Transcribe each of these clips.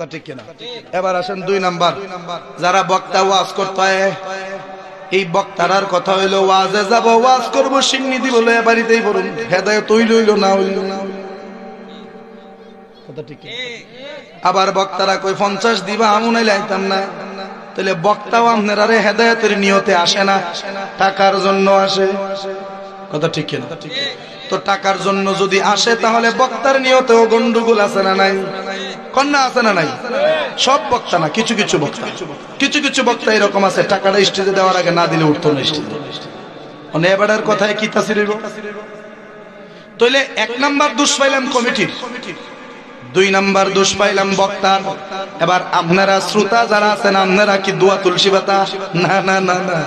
ঠিক কিনা? এবার আসেন 2 নাম্বার, যারা বক্তা ওয়াজ করতে হয়, এই বক্তারার কথা হইলো ওয়াজে যাব, ওয়াজ করব, সিন্নি দিব, লয়ে বাড়িতেই পড়ুন, হেদায়েত হইল হইল না হইল না, কথা ঠিক কিনা? আবার বক্তারা কই 50 দিবা, আমু নাইলে আইতাম না। তাহলে বক্তাও আপনারা হেদায়েতের নিয়তে আসে না, টাকার জন্য আসে, কথা ঠিক কিনা? তো টাকার জন্য যদি আসে তাহলে বক্তার নিয়তেও গন্ডগোল আছে না নাই? কন্যা আছে না নাই? সব বক্তা না, কিছু কিছু বক্তা, কিছু কিছু বক্তা এরকম আছে টাকাটা স্টেজে দেওয়ার আগে না দিলে উঠতো না স্টেজে। মানে এবারের কথায় কি তাসির হইব? তাইলে 1 নাম্বার দোষ পাইলাম কমিটির, 2 নাম্বার দোষ পাইলাম বক্তার। এবার আপনারা শ্রোতা যারা আছেন, আপনারা কি দোয়া তুলসী পাতা? না না না না,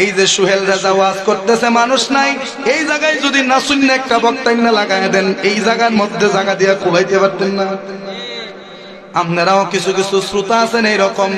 এই যে সুহেল রাজা ওয়াজ করতেছে, মানুষ নাই, এই জায়গায় যদি না শুনে একটা বক্তাই না লাগায় দেন, এই জায়গার মধ্যে জায়গা দিয়ে কুলাইতে পারতেন না? আপনারাও কিছু কিছু শ্রোতা আছেন এইরকম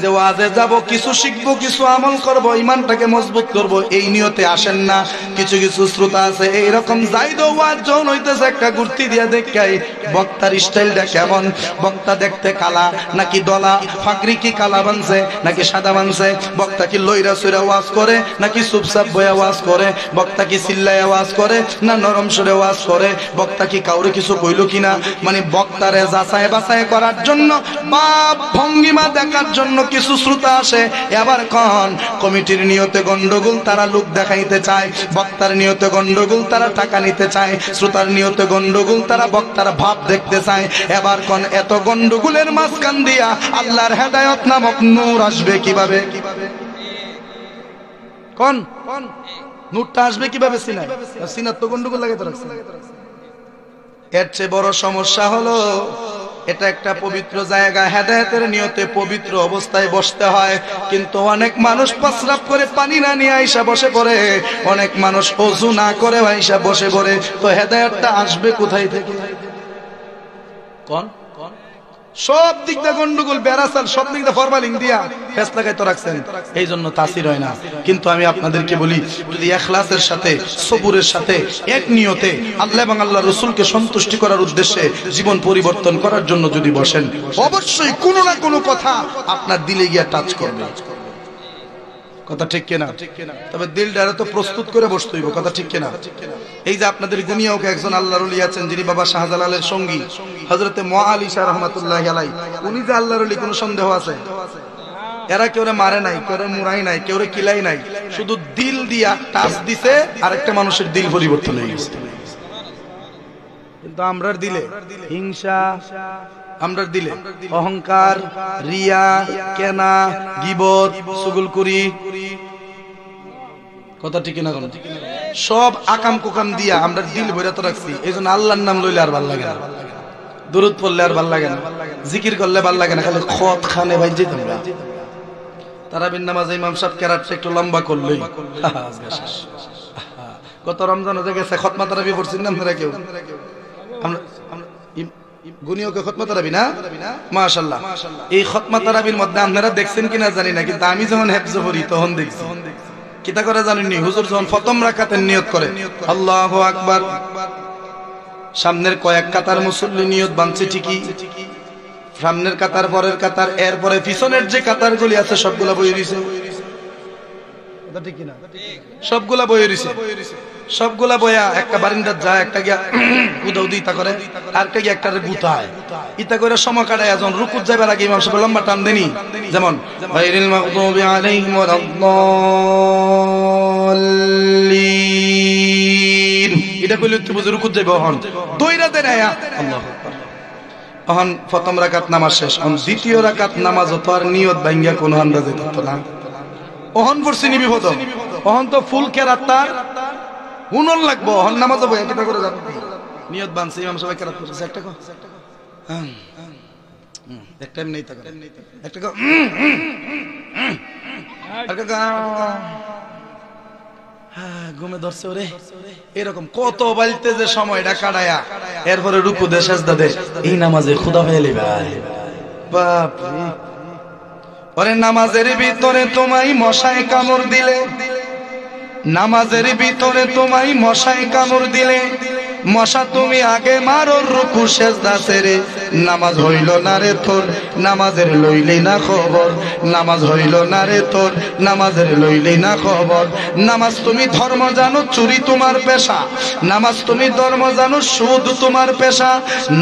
যে ওয়াজে যাব, কিছু শিখবো, কিছু আমল করব, ইমানটাকে মজবুত করব, এই নিয়তে আসেন না। কিছু কিছু শ্রোতা আছে এইরকম, যাইদো ওয়াজ যখন হইতেছে একটা গুর্তি দিয়া দেখাই বক্তার স্টাইলটা কেমন, বক্তা দেখতে কালা নাকি দলা, ফাকরি কি কালা বানছে নাকি সাদা বানছে, বক্তা কি লইরা সইরা ওয়াজ করে নাকি চুপচাপ বয়া ওয়াজ করে, বক্তা কি চিল্লায় ওয়াজ করে না নরম সুরে ওয়াজ করে, বক্তা কি কাউরে কিছু কইল কিনা, মানে বক্তারে যাচাই বাছাই করার জন্য, বাপ ভঙ্গিমা দেখার জন্য কিছু শ্রোতা আসে। এবার কোন কমিটির নিয়তে গন্ডগোল, তারা লোক দেখাইতে চায়, বক্তার নিয়তে গন্ডগোল, তারা টাকা নিতে চায়, শ্রোতার নিয়তে গন্ডগোল, তারা বক্তার ভাব দেখতে চায়। এবার কোন এত গন্ডগোলের মাঝখান দিয়া আল্লাহর হেদায়েত নামক নূর আসবে কিভাবে? কোন নূরটা আসবে কিভাবে? সিনার তো গন্ডগোল লাগাইতে রাখছে। এর চেয়ে বড় সমস্যা হলো, এটা একটা পবিত্র জায়গা, হেদায়েতের নিয়তে পবিত্র অবস্থায় বসতে হয়, কিন্তু অনেক মানুষ প্রস্রাব করে পানি না নিয়ে আইসা বসে পড়ে, অনেক মানুষ ওযু না করে আইসা বসে পড়ে। তো হেদায়েতটা আসবে কোথায় থেকে? কোন সব দিক দিয়ে গন্ডগোল, বেড়াচাল, সব দিক দিয়ে ফরমালিং দিয়া ফেস লাগাই তো রাখছেন, এই জন্য তাসির হয় না। কিন্তু আমি আপনাদেরকে বলি, যদি ইখলাসের সাথে, সবুরের সাথে, এক নিয়তে আল্লাহ এবং আল্লাহ রাসূলকে সন্তুষ্টি করার উদ্দেশ্যে জীবন পরিবর্তন করার জন্য যদি বসেন, অবশ্যই কোনো না কোনো কথা আপনার দিলে গিয়া টাচ করবে, কথা ঠিক কিনা? তবে দিলটারে তো প্রস্তুত করে বসতে হইব, কথা ঠিক কিনা? এই যে আপনাদের গুনিয়াও একজন আল্লাহর ওলি আছেন, যিনি বাবা শাহজালালের সঙ্গী হযরতে মুআলি শাহ রাহমাতুল্লাহি আলাইহি, উনি যে আল্লাহর ওলি, কোনো সন্দেহ আছে? এরা কেউরে মারে নাই, কেউরে মুরাই নাই, কেউরে কিলাই নাই, শুধু দিল দিয়া টাচ দিছে, আরেকটা মানুষের দিল পরিবর্তন হয়ে গেছে। কিন্তু আমরার দিলে হিংসা, আমরার দিলে অহংকার, রিয়া, কেনা, গীবত, চুগলখড়ি, কথা ঠিক না? সব আকাম কুকাম দিয়া আমরা দিল ভরে তো রাখছি। এই জন্য আল্লাহর নাম লইলে আর ভাল লাগে না, দুরূদ পড়লে আর ভাল লাগে না, জিকির করলে ভাল লাগে না, খালি খত খানে ভাই যেতাম না। তারাবির নামাজে ইমাম সাহেব কেরাতটা একটু লম্বা করলেই গত রমজান হয়ে গেছে, খতমা তারাবি পড়ছেন না আপনারা কেউ? আমরা গুনিয়কে খতমা তারাবি না, মাশাআল্লাহ। এই খতমা তারাবির মধ্যে আপনারা দেখছেন কিনা জানি না, কিন্তু আমি যখন হেফজ করি তখন দেখছি। কিতা করে জানেননি? হুজুর যখন প্রথম রাকাতের নিয়ত করে আল্লাহু আকবার, সামনের কয়েক কাতার মুসল্লি নিয়ত বানছে ঠিকই, সামনের কাতার, পরের কাতার, এরপরে পিছনের যে কাতারগুলি আছে সবগুলা বইয়ে দিছে, সবগুলা বইয়ে দিছে, সবগুলা বইয়া একটা বারিন্দার যায়, একটা গিয়া উদাউ দিতা করে, আর কে গিয়া একটা গুতায়, ইতা করে সময় কাটায়। যখন রুকুত যাবার আগে ইমাম সাহেব লম্বা টান দেনি, যেমন গায়রিল মাগদুবি আলাইহিম ওয়ালাদ-দাল্লিন, এটা কইলে তুই বুঝি রুকুত যাইব। হন দইরা দেন আয়া আল্লাহু আকবার, অহন প্রথম রাকাত নামাজ শেষ, অন দ্বিতীয় রাকাত নামাজ তো আর নিয়ত ভাঙ্গিয়া কোন আন্দাজে করতো না, অহন পড়ছি নি বিপদ, অহন তো ফুল কেরাত তার হুনন লাগবো, অহন নামাজ বই কিতা করে যাবে, নিয়ত বানছে ইমাম সাহেব কেরাত পড়ছে, একটা কো একটা নেই, তা একটা কো ঘুমে ধরছে ওরে, এরকম কত বালতে যে সময়টা কাটায়া এরপরে রুকু দে, সেজদা দে, এই নামাজে খুদা হয়ে লিবা। বাপ রে, ওরে নামাজের ভিতরে তোমায় মশায় কামড় দিলে, নামাজের ভিতরে তোমায় মশায় কামড় দিলে, মশা তুমি আগে মারো রুকু সেজদা সেরে, নামাজ হইল না রে তোর, নামাজের লইলি না খবর, নামাজ হইল না রে তোর, নামাজের লইলি না খবর। নামাজ তুমি ধর্ম জানো, চুরি তোমার পেশা, নামাজ তুমি ধর্ম জানো, সুদ তোমার পেশা,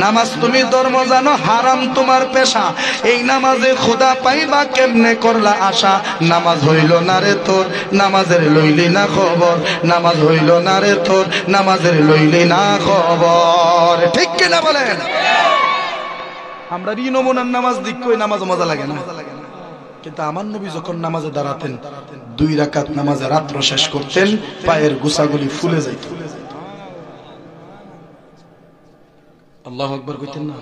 নামাজ তুমি ধর্ম জানো, হারাম তোমার পেশা। এই নামাজে খোদা পাইবা কেমনে করলা আশা, নামাজ হইল না রে তোর, নামাজের লইলি না খবর, নামাজ হইল না রে তোর, নামাজের লইলি না খবর। ঠিক কিনা বলেন? আমরা নমুনার নামাজ দিক কই, নামাজ মজা লাগে না, কিন্তু আমার নবী যখন নামাজে দাঁড়াতেন 2 রাকাত নামাজে রাত্র শেষ করতেন, পায়ের গোছাগুলি ফুলে যাইত। আল্লাহু আকবার কইতেন না?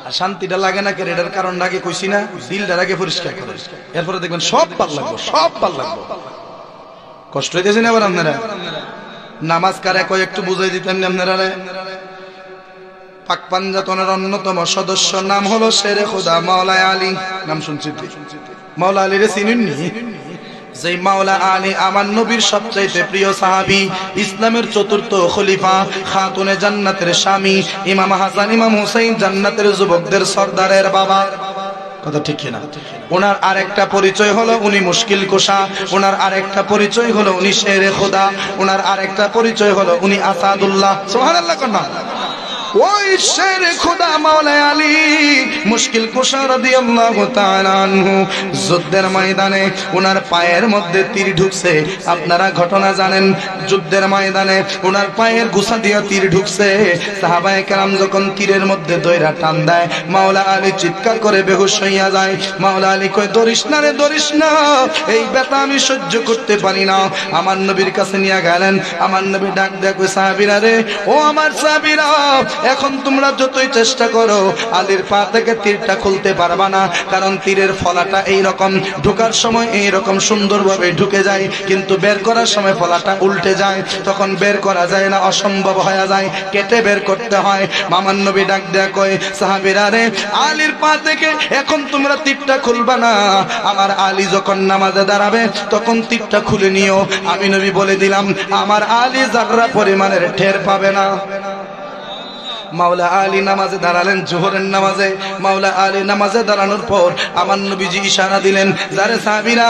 আর শান্তিটা লাগে না, কেন এটার কারণ আগে কইছি না, দিলটা আগে পরিষ্কার করে, এরপরে দেখবেন সব ভাল লাগবে, সব ভাল লাগবে। কষ্ট হইতেছে না? আবার আপনারা নামাজ কারে কয় একটু বুঝাই দিতেন আপনারা? পাক পাঞ্জাতনের অন্যতম সদস্য নাম হলো শেরে খোদা মাওলা আলী। নাম শুনছি? মাওলা আলী রে চিনেননি? যেই মাওলা আলী আমার নবীর সবচাইতে প্রিয় সাহাবী, ইসলামের চতুর্থ খলিফা, খাতুনে জান্নাতের স্বামী, ইমাম হাসান ইমাম হুসাইন জান্নাতের যুবকদের সর্দারের বাবা। কথা ঠিক কিনা? ওনার আরেকটা পরিচয় হলো উনি মুশকিল কুশা, ওনার আরেকটা পরিচয় হলো উনি শেরে খোদা, ওনার আরেকটা পরিচয় হলো উনি আসাদুল্লাহ। সুবহানাল্লাহ কন্যা। ওই শেরে খোদা মাওলা আলী মুশকিল কুশা রাদিয়াল্লাহু তাআলা আনহু যুদ্ধের ময়দানে ওনার পায়ের মধ্যে তীর ঢুকছে। আপনারা ঘটনা জানেন, যুদ্ধের ময়দানে ওনার পায়ের গোছা দিয়ে তীর ঢুকছে। সাহাবায়ে কেরাম যখন তীরের মধ্যে দইরা টান দেয়, মাওলা আলী চিৎকার করে বেহুশ হইয়া যায়। মাওলা আলী কয়, ধরিস না রে, ধরিস না, এই ব্যথা আমি সহ্য করতে পারি না। আমার নবীর কাছে নিয়ে গেলেন। আমার নবী ডাক দেয়া কয়, সাহাবীরা রে, ও আমার সাহাবীরা, এখন তোমরা যতই চেষ্টা করো আলীর পা থেকে তীরটা খুলতে পারবা না, কারণ তীরের ফলাটা এইরকম, ঢোকার সময় এইরকম সুন্দরভাবে ঢুকে যায়, কিন্তু বের করার সময় ফলাটা উল্টে যায়, তখন বের করা যায় না, অসম্ভব হয়ে যায়, কেটে বের করতে হয়। মামার নবী ডাক দেয়া কয়, সাহাবীরা রে, আলীর পা থেকে এখন তোমরা তীরটা খুলবা না, আমার আলী যখন নামাজে দাঁড়াবে তখন তীরটা খুলে নিও। আমি নবী বলে দিলাম, আমার আলী যাররা পরিমাণের টের পাবে না। মাওলা আলী নামাজে দাঁড়ালেন, জোহরের নামাজে। মাওলা আলী নামাজে দাঁড়ানোর পর আমার নবীজি ইশারা দিলেন, যারে সাহাবীরা,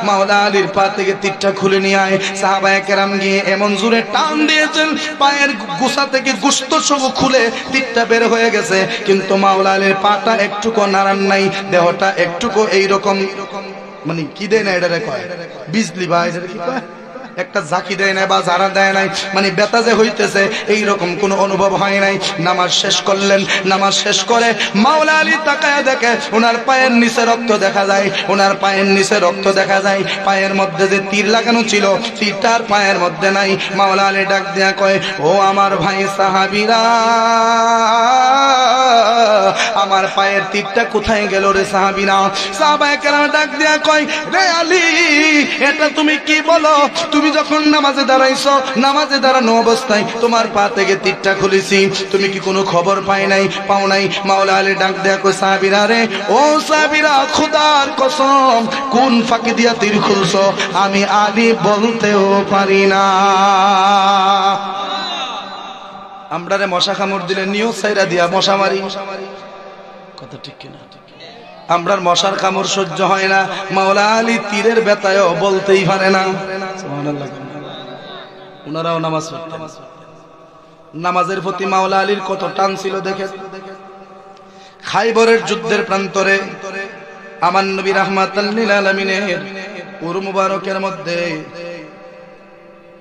মাওলা আলীর পা থেকে তীরটা খুলে নিয়ে আয়। সাহাবায়ে কেরাম গিয়ে এমন জোরে টান দিয়েছেন, পায়ের গোছা থেকে গোশত সব খুলে তীরটা বের হয়ে গেছে, কিন্তু মাওলা আলীর পাটা একটুকু নাড়ান নাই, দেহটা একটুকু এইরকম, মানে কি দেয় না এটারে কয়, বিজলি বা এটা কি কয়, একটা ঝাঁকি দেয় নাই বা জারা দেয় নাই, মানে ব্যথা যে হইতেছে এইরকম কোনো অনুভব হয় নাই। নামাজ শেষ করলেন। নামাজ শেষ করে মাওলা আলী তাকায় দেখে ওনার পায়ের নিচে রক্ত দেখা যায়, ওনার পায়ের নিচে রক্ত দেখা যায়। পায়ের মধ্যে যে তীর লাগানো ছিল, তীরটার পায়ের মধ্যে নাই। মাওলা আলী ডাক দেয়া কয়, ও আমার ভাই সাহাবীরা, আমার পায়ের তীরটা কোথায় গেল রে সাহাবীরা? সাহাবায়ে কেরাম ডাক দেয়া কয়, রে আলী, এটা তুমি কি বলো? তুমি যখন নামাজে দাঁড়াইছো, নামাজে দাঁড়ানো অবস্থায় তোমার পা থেকে তীরটা খুলেছি, তুমি কি কোনো খবর পাই নাই, পাও নাই? মাওলা আলী ডাক দেয়া কয়, সাহাবীরা রে, ও সাহাবীরা, খোদার কসম, কোন ফাঁকি দিয়া তীর খুলছো আমি আলী বলতেও পারি না। আমরা রে মশা কামড় দিলে নিয়ত ছাইরা দিয়া মশা মারি, কথা ঠিক কিনা? আমরার মশার কামড় সহ্য হয় না, মাওলা আলী তীরের ব্যথায়ও বলতেই পারে না। সুবহানাল্লাহ। ওনারাও নামাজ পড়তেন। নামাজের প্রতি মাওলা আলীর কত টান ছিল দেখেন। খাইবরের যুদ্ধের প্রান্তরে আমার নবী রাহমাতাল লিল আলামিনের উরু মুবারকের মধ্যে,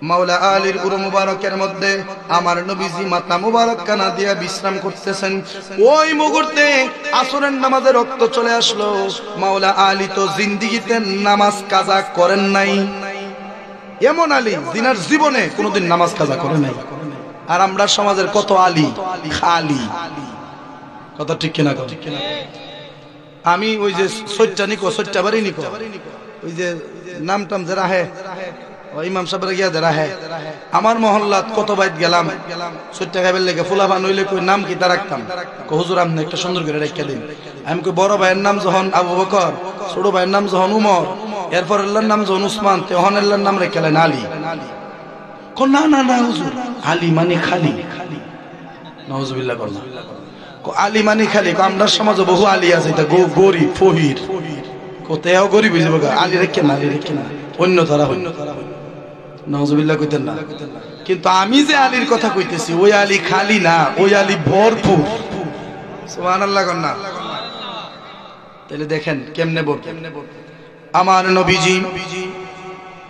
মাওলা আলীর উরু মুবারকের মধ্যে আমার নবীজি মাথা মুবারক কানা দিয়া বিশ্রাম করতেছেন। ওই মুহূর্তে আসরের নামাজে রক্ত চলে আসলো। মাওলা আলী তো জিন্দেগিতে নামাজ কাজা করেন নাই, এমন আলী জিনার জীবনে কোনোদিন নামাজ কাজা করে নাই। আর আমরা সমাজের কত আলী খালি, কথা ঠিক কিনা? আমি ওই যে সচ্চা নিকো, সচ্চা বাড়ি নিকো, ওই যে নাম টাম যে রাহে, ইমাম সাহেবরা গিয়া দেরা হ্যাঁ, আমার মহল্লাত কত বাইত গেলাম, সত্যি খাইবার লেগে ফুলাফা নইলে কই নাম কি তা রাখতাম, হুজুর আপনি একটা সুন্দর করে রেখে দিন। আমি কই বড় ভাইয়ের নাম যখন আবু বকর, ছোট ভাইয়ের নাম যখন উমর, এরপর আল্লাহর নাম যখন উসমান, তখন আল্লাহর নাম রেখে আলী। না না না হুজুর, আলী মানে খালি। নাউজুবিল্লাহ করলাম। আলী মানে খালি, আমরা সমাজে বহু আলী আছে, এটা গরিব ফহির, কোথায় গরিব হয়ে যাবে, আলী রেখে না, আলী রেখে না, অন্য তারা অন্য তারা। নাউজুবিল্লাহ কইতেন না। কিন্তু আমি যে আলীর কথা কইতেছি ওই আলী খালি না, ওই আলী ভরপুর। সুবহানাল্লাহ কর না। তাহলে দেখেন কেমনে বল, আমার নবীজি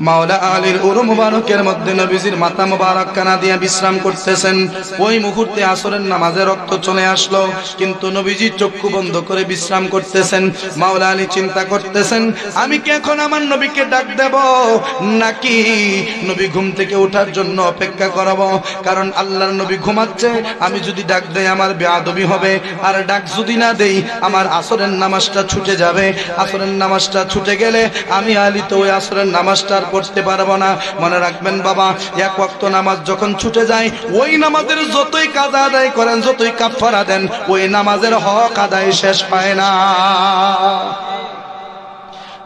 মাওলা আলীর উরু মুবারকের মধ্যে নবীজির মাথা মুবারক কানা দিয়ে বিশ্রাম করতেছেন। ওই মুহূর্তে আসরের নামাজে রক্ত চলে আসলো, কিন্তু নবীজি চক্ষু বন্ধ করে বিশ্রাম করতেছেন। মাওলা আলী চিন্তা করতেছেন, আমি কি এখন আমার নবীকে ডাক দেব নাকি নবী ঘুম থেকে ওঠার জন্য অপেক্ষা করব? কারণ আল্লাহর নবী ঘুমাচ্ছে, আমি যদি ডাক দেই আমার বেয়াদবি হবে, আর ডাক যদি না দেই আমার আসরের নামাজটা ছুটে যাবে। আসরের নামাজটা ছুটে গেলে আমি আলী তো ওই আসরের নামাজটা পড়তে পারবো না। মনে রাখবেন বাবা, এক ওয়াক্ত নামাজ যখন ছুটে যায়, ওই নামাজের যতই কাজা আদায় করেন, যতই কাফারা দেন, ওই নামাজের হক আদায় শেষ পায় না।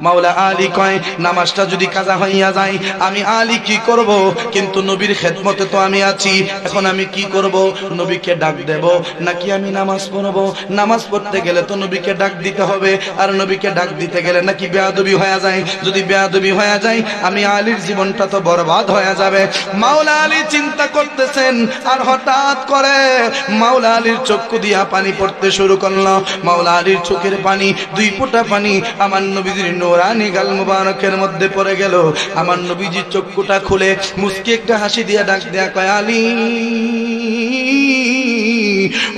মাওলা আলী কয়, নামাজটা যদি কাজা হইয়া যায় আমি আলী কি করব? কিন্তু নবীর খেদমতে তো আমি আছি, এখন আমি কি করব? নবীকে ডাক দেব নাকি আমি নামাজ পড়ব? নামাজ পড়তে গেলে তো নবীকে ডাক দিতে হবে, আর নবীকে ডাক দিতে গেলে নাকি বেয়াদবি হয়ে যায়। যদি বেয়াদবি হয়ে যায় আমি আলীর জীবনটা তো বরবাদ হয়ে যাবে। মাওলা আলী চিন্তা করতেছেন, আর হঠাৎ করে মাওলা আলীর চক্ষু দিয়া পানি পড়তে শুরু করলো। মাওলা আলীর চোখের পানি, দুই ফোঁটা পানি আমার নবীজির নূরানি গাল মুবারকের মধ্যে পড়ে গেল। আমার নবীজি চক্ষুটা খুলে মুস্কি একটা হাসি দিয়া ডাক দেয়া কয়, আলী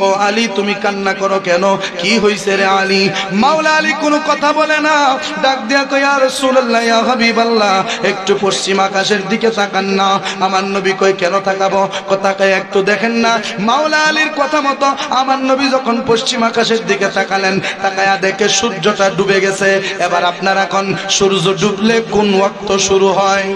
ও আলী তুমি কান্না করো কেন? কি হইছে রে আলী? মাওলা আলী কোনো কথা বলে না, ডাক দেয়া কয়, ইয়া রাসূলুল্লাহ ইয়া হাবিবাল্লাহ, একটু পশ্চিম আকাশের দিকে তাকান না। আমার নবী কয়, কেন তাকাবো? কথা কয় একটু দেখেন না। মাওলা আলীর কথা মতো আমার নবী যখন পশ্চিম আকাশের দিকে তাকালেন, তাকায়া দেখে সূর্যটা ডুবে গেছে। এবার আপনারা এখন সূর্য ডুবলে কোন ওয়াক্ত শুরু হয়?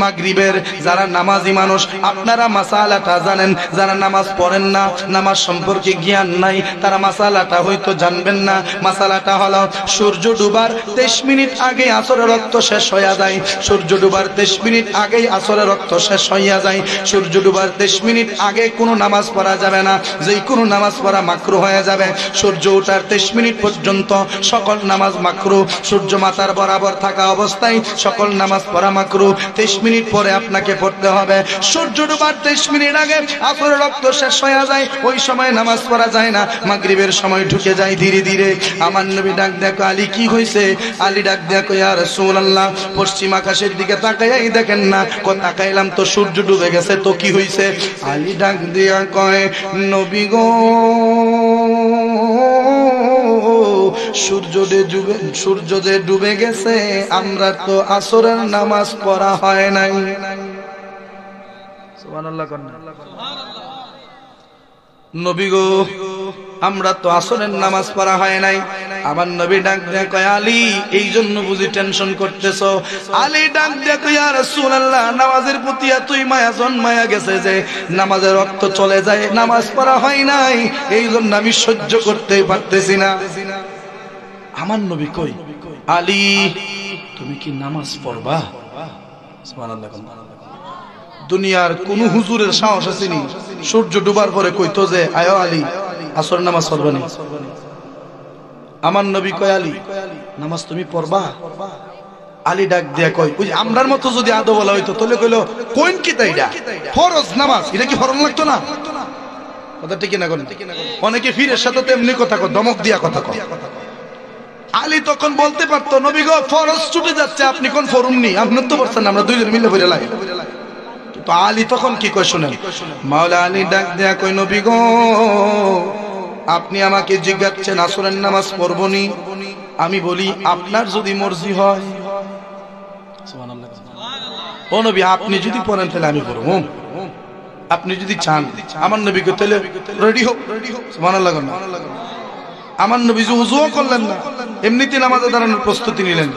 মাগরিবের। যারা নামাজি মানুষ আপনারা মাসালাটা জানেন, যারা নামাজ পড়েন না, নামাজ সম্পর্কে জ্ঞান নাই, তারা মাসালাটা হয়তো জানবেন না। মাসালাটা হলো সূর্য ডুবার 23 মিনিট আগে আসরের রক্ত শেষ হয়ে যায়। সূর্য ডুবার 23 মিনিট আগে আসরের রক্ত শেষ হয়ে যায়। সূর্য ডুবার 23 মিনিট আগে কোনো নামাজ পড়া যাবে না, যেই কোনো নামাজ পড়া মাকরু হয়ে যাবে। সূর্য ওঠার 23 মিনিট পর্যন্ত সকল নামাজ মাকরু। সূর্য মাথার বরাবর থাকা অবস্থায় সকল নামাজ পড়া মাকরু। 23 মিনিট পরে আপনাকে পড়তে হবে। সূর্য ডুবার 23 মিনিট আগে আসরের রক্ত শেষ হয়ে যায়, ওই সময় নামাজ পড়া যায় না। মাগরিবের সময় ঢুকে যায় ধীরে ধীরে। আমার নবী ডাক দেখো, আলী কি হয়েছে? আলী ডাক দেখো, ইয়া রাসূলুল্লাহ পশ্চিম আকাশের দিকে তাকাই দেখেন না? তাকাইলাম তো সূর্য ডুবে গেছে, তো কি হয়েছে? আলী ডাক দিয়া কয়, নবী গো, সূর্য যে ডুবে গেছে, আমরা তো আসরের নামাজ পড়া হয় নাই। সুবহানাল্লাহ কন্যা। নবী গো, আমরা তো আসরের নামাজ পড়া হয় নাই। আমার নবী ডাক দিয়ে কয়, আলী এই জন্য বুঝি টেনশন করতেছো? আলী ডাক দিয়ে কয়, ইয়া রাসূলুল্লাহ নামাজের প্রতি এতই মায়া জন্মায়া গেছে যে নামাজের রক্ত চলে যায়, নামাজ পড়া হয় নাই, এই জন্য আমি সহ্য করতে পারতেছি না। আমার নবী কই, আলী তুমি কি নামাজ পড়বা? সুবহানাল্লাহ। দুনিয়ার কোন হুজুরের সাহস আসেনি সূর্য ডুবার পরে কইতো যে আয়ো আলী আসর নামাজ পড়বা নি? আমার নবী কয়, আলী নামাজ তুমি পড়বা? আলী ডাক দিয়া কয়, ওই আমরার মতো যদি আদো বলা হইতো তাহলে কইলো কোন কি তাইডা ফরজ নামাজ, এটা কি ফরজ লাগতো না? কথা ঠিক না? অনেকে ফিরের সাথে তেমনি কথা কয়, ধমক দিয়া কথা কয়। আলী তখন বলতে পারতো, নবী গো ফরজ ছুটে যাচ্ছে, আপনি কোন ফরুমনি, আপনি তো বলছেন আমরা দুইজন মিলে পড়ে লাগে। তো আলী তখন কি কয় শুনেন, মাওলা আলী ডাক দেয়া কয়, নবী গো আপনি আমাকে জিজ্ঞাসছেন আসরের নামাজ পড়বনি? আমি বলি আপনার যদি মর্জি হয়। সুবহানাল্লাহ। ও নবী আপনি যদি পড়েন তাহলে আমি পড়ব, আপনি যদি চান। আমার নবীকে তাহলে রেডি হোক। সুবহানাল্লাহ। আমার নবী উযুও করলেন না, এমনিতে নামাজে দাঁড়ানোর প্রস্তুতি নিলেন।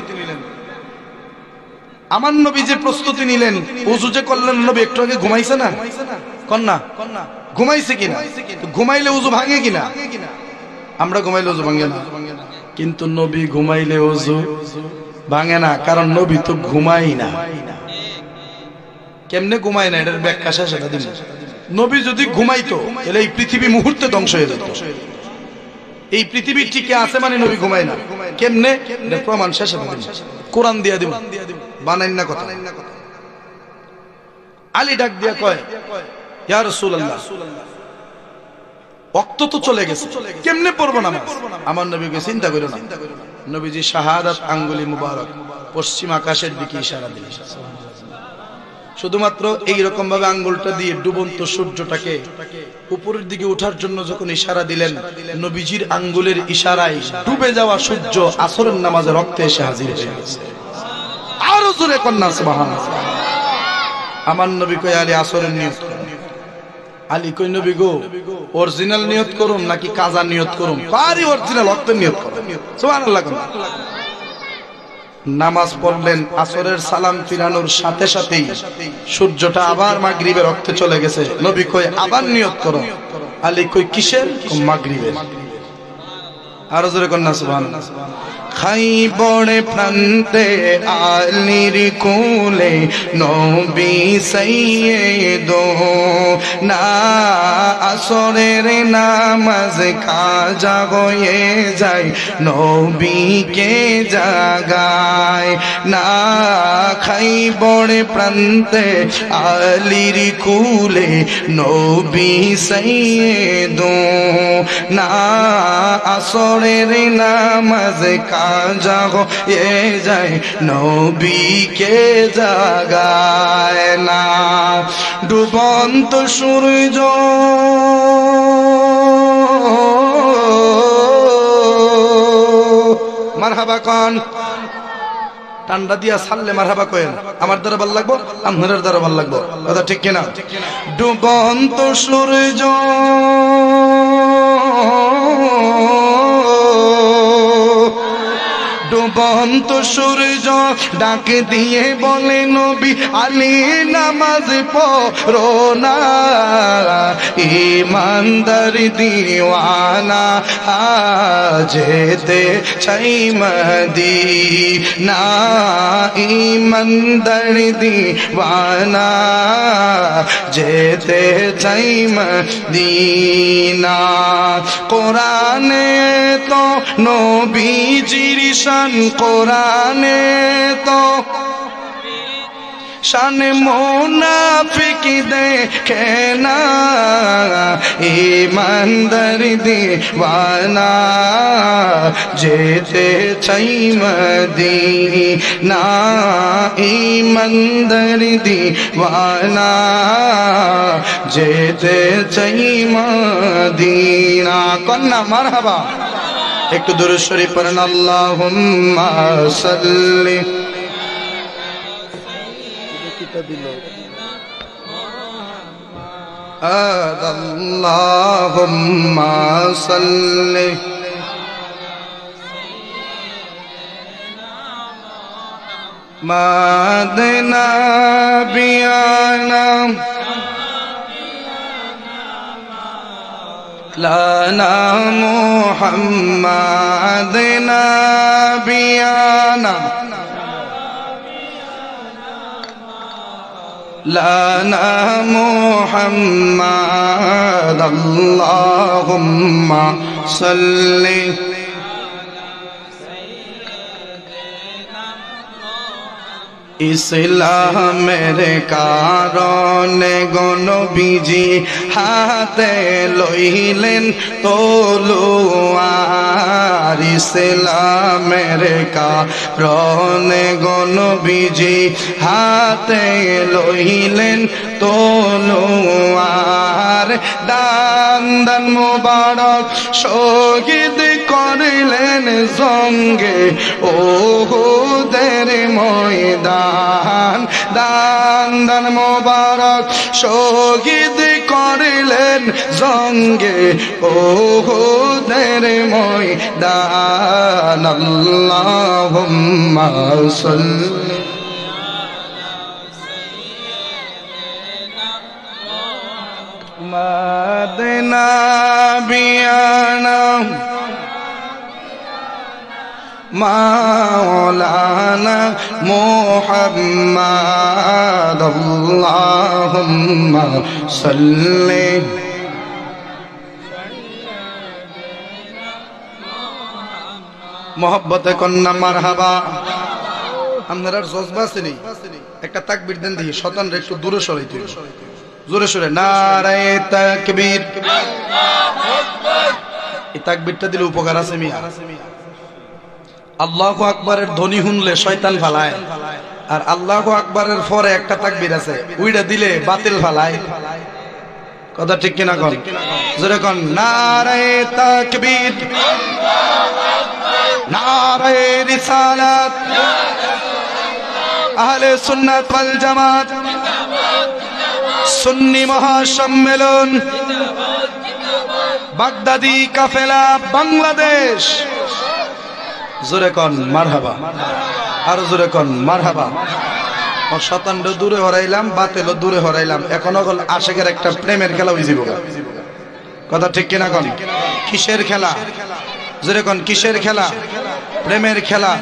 আমার নবী যে প্রস্তুতি নিলেন, উযু যে করলেন, নবী একটু আগে ঘুমাইছে না? কন্যা ঘুমাইছে কিনা? ঘুমাইলে উযু ভাঙে কিনা? আমরা ঘুমাইলে উযু ভাঙে না, কিন্তু নবী ঘুমাইলে উযু ভাঙে না, কারণ নবী তো ঘুমাই না। কেমনে ঘুমায় না এটার ব্যাখ্যা সেটা দিন। নবী যদি ঘুমাইতো তাহলে এই পৃথিবী মুহূর্তে ধ্বংস হয়ে যেত। এই পৃথিবী টিকে আছে মানে নবী ঘুমায় না। কেমনে প্রমাণ শেষে কোরআন দিয়া দিব, বানাই না কথা। আলী ডাক দিয়া কয়, ইয়া রাসূলুল্লাহ, ওয়াক্ত তো চলে গেছে, কেমনে পড়বো নামাজ? আমার নবীকে চিন্তা করিও না। নবীজি শাহাদাত আঙ্গুলি মুবারক পশ্চিম আকাশের দিকে ইশারা দিলেন। শুধুমাত্র এইরকম ভাবে আঙ্গুলটা দিয়ে ডুবন্ত সূর্যটাকে উপরের দিকে ওঠার জন্য যখন ইশারা দিলেন, নবীজির আঙ্গুলের ইশারায় ডুবে যাওয়া সূর্য আসরের নামাজে রক্তে এসে হাজির হয়ে গেছে। আরো জোরে কন্যা সুবহানাল্লাহ। আমার নবী কই, আলী আসরের নিয়ত করুন। আলী কই, নবী গো, অরিজিনাল নিয়ত করুন নাকি কাজা নিয়ত করুন? পারি অরিজিনাল রক্তের নিয়ত করুন। সুবহানাল্লাহ। নামাজ পড়লেন, আসরের সালাম ফিরানোর সাথে সাথেই সূর্যটা আবার মাগরিবের রক্তে চলে গেছে। নবী কই, আবার নিয়ত করো। আলী কই, কিসের? মাগরিবের। আরো জোরে কন্যা সুবহানাল্লাহ। খাইবরে প্রান্তে আলীর কোলে নবী সাইয়্যিদ, না আসরের নামাজ কাজা হয়ে যায় নবীকে জাগায় না। খাইবরে প্রান্তে আলীর কোলে নবী সাইয়্যিদ, না আসরের নামাজ কাজা হয়ে যায় নবীকে জাগায় না। ডুবন্ত সূর্য মারহাবা কন, ঠান্ডা দিয়া ছাড়লে মারহাবা কয়েন। আমার দ্বারা ভাল লাগবো, আপনার দ্বারা ভাল লাগবো, কথা ঠিক কিনা? ডুবন্ত সূর্য ডুবন্ত সূর্য ডাক দিয়ে বলে, নবী আলী নামাজ পড়ো না, ইমানদার দিওয়ানা যেতে চাই মদিনা, ইমানদার দিওয়ানা যেতে চাই মদিনা। কোরআনে তো নবীজির শান, কোরআনে তো শান মুনাফিক দেখে না, ইমানদার দিওয়ানা যেতে চাই মদিনা, ইমানদার দিওয়ানা যেতে চাই মদিনা। কন্যা মারহাবা। একটু দুরূদ শরীফ পড়েন। আল্লাহুম্মা সাল্লি আল্লাহুম্মা সাল্লি মাদনা বিয়ানা লানা মুহাম্মাদ নাবিয়ানা লানা মুহাম্মাদ আল্লাহুম্মা সাল্লি ইসলামের কারণে নবীজি হাতে লইলেন তলোয়ার, ইসলামের কারণে নবীজি হাতে লইলেন তলোয়ার, দান দান মোবারক শহীদ করিলেন জঙ্গে ওহুদের ময়দান, দান দান মোবারক শহীদ করিলেন জঙ্গে ওহুদের ময়দান। আল্লাহুম্মা সাল্লি মাদনা বিয়ানা মাওলানা মুহাম্মদ আল্লাহুম্মা সাল্লি মোহব্বতে কন্যা মারহাবা। আপনার জজবা আছে নি? একটা তাকবীর দেন দেখি, শয়তানরে একটু দূরে সরাইতে হবে, জোরে সরে নারায়ে তাকবীর। এই তাকবীরটা দিলে উপকার আছে মিয়া। আল্লাহু আকবারের ধ্বনি শুনলে শয়তান ফালায়, আর আল্লাহু আকবারের পরে একটা তাকবীর আছে ওইটা দিলে বাতিল ফালায়। কথা ঠিক কিনা কোন? জোরে কোন নারায়ে তাকবীর, নারায়ে রিসালাত, আহলে সুন্নাত ওয়াল জামাত, সুন্নি মহাসম্মেলন, বাগদাদি কাফেলা বাংলাদেশ। জোরে কোন মারহাবা, আর জোরে কোন মারহাবা। শতান্ড দূরে হরাইলাম, বাতিল দূরে হরাইলাম, এখন হল আশেকের একটা প্রেমের খেলা হয়ে যাব। কথা ঠিক কিনা কোন? কিসের খেলা? জোরে কোন কিসের খেলা? প্রেমের খেলা।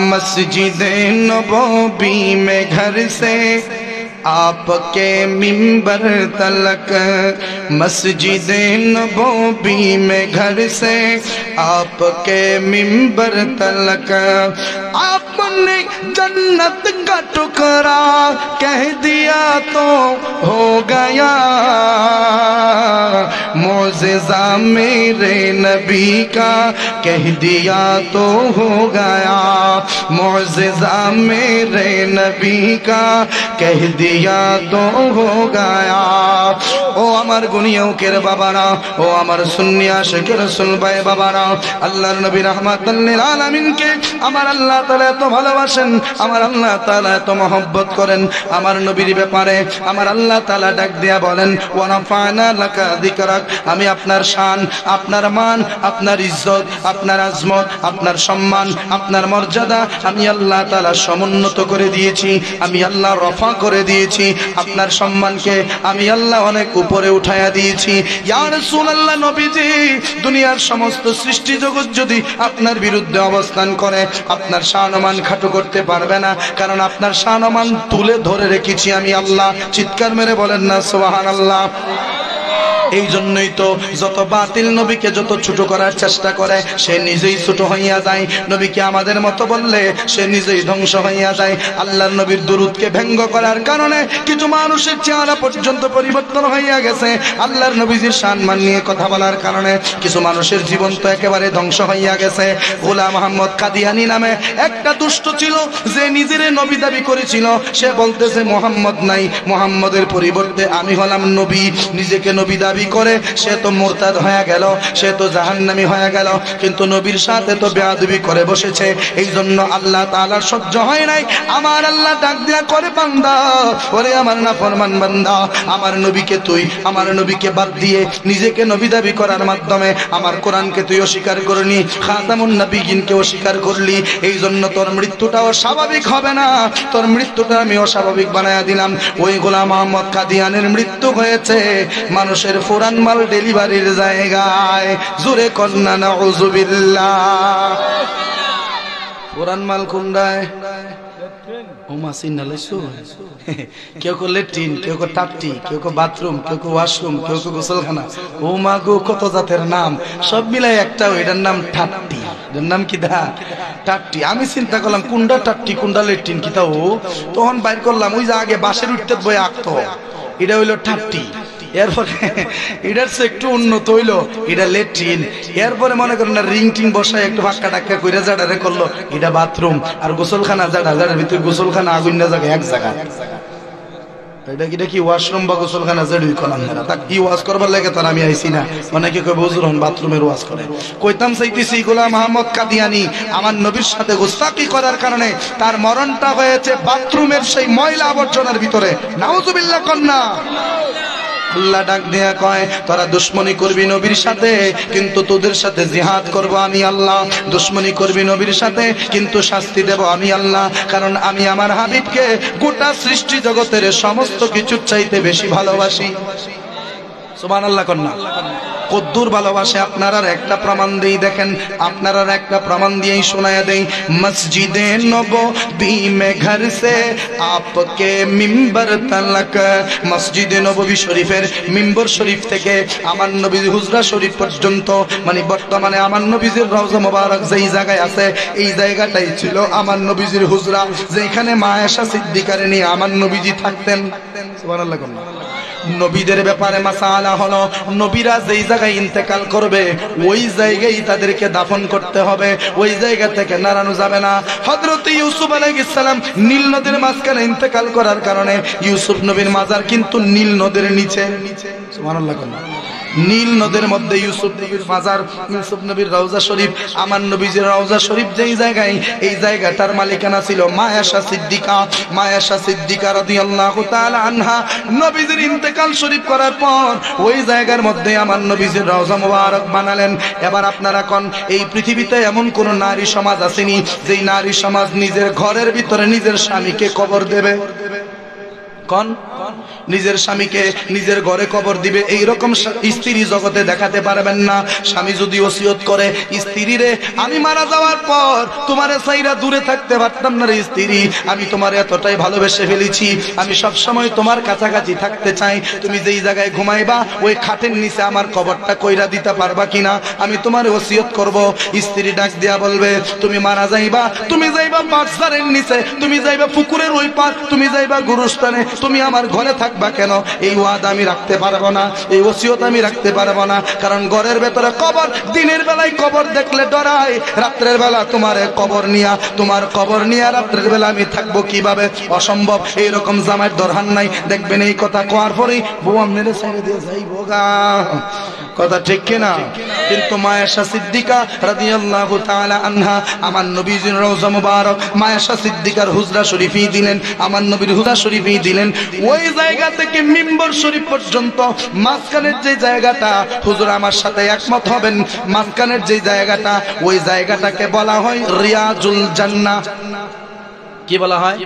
মসজিদে নববী মে ঘর সে आपके मिंबर तलक, मस्जिदे नबवी में घर से आपके मिंबर तलक, आपने जन्नत का टुकड़ा कह दिया तो हो गया, मोज़िज़ा मेरे नबी का कह दिया तो हो गया, मोज़िज़ा मेरे नबी का कह दिया तो हो गया। ও আমার গুনিয়কের বাবারা, ও আমার সুন্নি আশিকের রাসূল ভাই বাবারা, আল্লাহর নবী রাহমাতুল লিল আলামিনকে আমার আল্লাহ তাআলা এত ভালোবাসেন, আমার আল্লাহ তাআলা এত মহব্বত করেন। আমার নবীর ব্যাপারে আমার আল্লাহ তাআলা ডাক দিয়া বলেন, ওয়া রাফা'না লাকা যিকরাক, আমি আপনার শান, আপনার মান, আপনার ইজ্জত, আপনার আজমত, আপনার সম্মান, আপনার মর্যাদা আমি আল্লাহ তাআলা সমুন্নত করে দিয়েছি, আমি আল্লাহ রফা করে দিয়েছি, আপনার সম্মানকে আমি আল্লাহ অনেক উপরে উঠায়া দিয়েছি। ইয়া রাসূলুল্লাহ নবীজি, দুনিয়ার সমস্ত সৃষ্টি জগৎ যদি আপনার বিরুদ্ধে অবস্থান করে আপনার শান-মান খাটো করতে পারবে না, কারণ আপনার শান-মান তুলে ধরে রেখেছি আমি আল্লাহ। চিৎকার মেরে বলেন না সুবহানাল্লাহ। এই জন্যই তো যত বাতিল নবীকে যত ছোট করার চেষ্টা করে সে নিজেই ছোট হইয়া যায়, নবীকে আমাদের মতো বললে সে নিজেই ধ্বংস হইয়া যায়। আল্লাহর নবীর দুরূদকে ব্যঙ্গ করার কারণে কিছু মানুষের চেহারা পর্যন্ত পরিবর্তন হইয়া গেছে। আল্লাহর নবীজির সম্মান নিয়ে কথা বলার কারণে কিছু মানুষের জীবন তো একেবারে ধ্বংস হইয়া গেছে। গোলাম আহমদ কাদিয়ানী নামে একটা দুষ্ট ছিল, যে নিজের নবী দাবি করেছিল, সে বলতেছে মুহাম্মদ নাই, মুহাম্মদের পরিবর্তে আমি হলাম নবী। নিজেকে নবী দাবি করে সে তো মুরতাদ হয়ে গেল, সে তো জাহান্নামী হয়ে গেল, কিন্তু নবীর সাথে তো বেয়াদবি করে বসেছে। এই জন্য আল্লাহ তাআলার সহ্য হয় নাই। আমার আল্লাহ ডাক দিয়া করে, বান্দা, ওরে আমার নাফরমান বান্দা, আমার নবীকে তুই, আমার নবীকে বাদ দিয়ে নিজেকে নবী দাবি করার মাধ্যমে আমার কোরআনকে তুই অস্বীকার করলি, খাতামুন নবিয়িনকে অস্বীকার করলি। এই জন্য তোর মৃত্যুটাও স্বাভাবিক হবে না, তোর মৃত্যুটা আমি অস্বাভাবিক বানায়া দিলাম। ওই গোলাম আহমদ কাদিয়ানের মৃত্যু হয়েছে মানুষের পুরান মাল ডেলিভারির জায়গায়। জোরে কন্না নাউযুবিল্লাহ। পুরান মাল কোনটায়? কেউ কেউ লেট্রিন, কেউ কেউ টাট্টি, কেউ কেউ বাথরুম, কেউ কেউ ওয়াশরুম, কেউ কেউ গোসলখানা। ও মা গো, কত জাতের নাম, সব মিলাই একটা, এটার নাম টাট্টি। এটার নাম কি দা? টাট্টি। আমি চিন্তা করলাম কোনটা টাট্টি কোনটা লেট্রিন, কি তা ও তখন বাইর করলাম ওই যে আগে বাসের উঠতে বই আঁকতো, এটা হইলো টাট্টি। এরপরে এটার সে একটু উন্নত হইলো, এটা লেট্রিন। এরপরে মনে করেন না রিং টিং বসায় একটু ফাঁকা টাক্কা কইরা জাডারে করলো, এটা বাথরুম। আর গোসলখানা জাডার ভিতরে গোসলখানা আগুন না জায়গা এক জায়গা। এটা কি ওয়াশরুম বা গোসলখানা জেডুই করলাম না, তা কি ওয়াজ করবার লাগে তার আমি আইছি না। অনেকে কই হুজুর হন বাথরুমের ওয়াজ করে। কইতাম চাইতেছি গোলাম আহমদ কাদিয়ানী আমার নবীর সাথে গোস্তাকি করার কারণে তার মরণটা হয়েছে বাথরুমের সেই ময়লা আবর্জনার ভিতরে। নাউযুবিল্লাহ কন্না। আল্লাহ ডাক দেয়া কয়, তোরা দুশ্মনী করবি নবীর সাথে, কিন্তু তোদের সাথে জিহাদ করব আমি আল্লাহ। দুশ্মনী করবি নবীর সাথে, কিন্তু শাস্তি দেব আমি আল্লাহ, কারণ আমি আমার হাবিবকে গোটা সৃষ্টি জগতের সমস্ত কিছুর চাইতে বেশি ভালোবাসি। সুবহানাল্লাহ কন্না। কদ্দুর ভালোবাসে আপনারা একটা প্রমাণ দেই দেখেন, আপনারা একটা প্রমাণ দিয়েই শোনায়া দেই। মসজিদে নববী মে ঘর সে আপকে মিম্বর তলক, মসজিদে নববী শরীফের মিম্বর শরীফ থেকে আমার নবীর হুজরা শরীফ পর্যন্ত, মানে বর্তমানে আমার নবীজির রওজা মোবারক যেই জায়গায় আছে এই জায়গাটাই ছিল আমার নবীজির হুজরা, যেখানে মা আয়েশা সিদ্দিকার নিয়ে আমার নবীজি থাকতেন। সুবহানাল্লাহ। নবীদের ব্যাপারে মাসালা হলো, নবীরা যেই জায়গায় ইন্তেকাল করবে ওই জায়গায় তাদেরকে দাফন করতে হবে, ওই জায়গা থেকে নাড়ানো যাবে না। হযরত ইউসুফ আলাইহিস সালাম নীল নদের মাঝখানে ইন্তেকাল করার কারণে ইউসুফ নবীর মাজার কিন্তু নীল নদের নিচে। সুবহানাল্লাহ। নীল নদের মধ্যে ইউসুফ নবীর মাজার, ইউসুফ নবীর রওজা শরীফ, আমার নবীজির রওজা শরীফ যেই জায়গায়, এই জায়গাটার মালিকানা ছিল মা আয়েশা সিদ্দিকা। মা আয়েশা সিদ্দিকা রাদিয়াল্লাহু তাআলা আনহা নবীজির ইন্তেকাল শরীফ করার পর ওই জায়গার মধ্যে আমার নবীজির রওজা মোবারক বানালেন। এবার আপনারা কোন এই পৃথিবীতে এমন কোন নারী সমাজ আসেনি যেই নারী সমাজ নিজের ঘরের ভিতরে নিজের স্বামীকে কবর দেবে? কোন নিজের স্বামীকে নিজের ঘরে কবর দিবে? এই রকম স্ত্রী জগতে দেখাতে পারবেন না। স্বামী যদি ওসিয়ত করে স্ত্রীরে আমি মারা যাওয়ার পর তোমারে সাইরা দূরে থাকতে পারতাম না রে স্ত্রী, আমি তোমারে এতটাই ভালোবেসে ফেলেছি, আমি সব সময় তোমার কাছাকাছি থাকতে চাই, তুমি যেই জায়গায় ঘুমাইবা ওই খাটের নিচে আমার কবরটা কইরা দিতে পারবা কিনা, আমি তোমারে ওসিয়ত করব। স্ত্রী ডাক দিয়া বলবে তুমি মারা যাইবা, তুমি যাইবা বাচ্চারের নিচে, তুমি যাইবা পুকুরের ওই পার, তুমি যাইবা গুরুস্থানে, তুমি আমার ঘরে থাকবা কেন? এই ওয়াদা আমি রাখতে পারবো না, এই ওসিয়ত আমি রাখতে পারবো না, কারণ ঘরের ভেতরে কবর, দিনের বেলায় কবর দেখলে ডরাই, রাত্রের বেলা তোমার কবর নিয়া, তোমার কবর নিয়া রাত্রের বেলা আমি থাকবো কিভাবে? অসম্ভব। এইরকম জামাইয়ের দরকার নাই। দেখবেন এই কথা কোয়ার পরেই বউ আমনের ছেড়ে দিয়ে যাইবো গা, কথা ঠিক কিনা? কিন্তু মা আয়েশা সিদ্দিকা রাদিয়াল্লাহু তাআলা আনহা আমার নবীজির রওজা মুবারক মা আয়েশা সিদ্দিকার হুজরা শরীফই দিলেন, আমার নবীর হুজরা শরীফই দিলেন। ওই জায়গা থেকে মিম্বর শরীফ পর্যন্ত মাঝখানের যে জায়গাটা, হুজুর আমার সাথে একমত হবেন, মাঝখানের যে জায়গাটা, ওই জায়গাটাকে বলা হয় রিয়াজুল জান্নাহ। কি বলা হয়?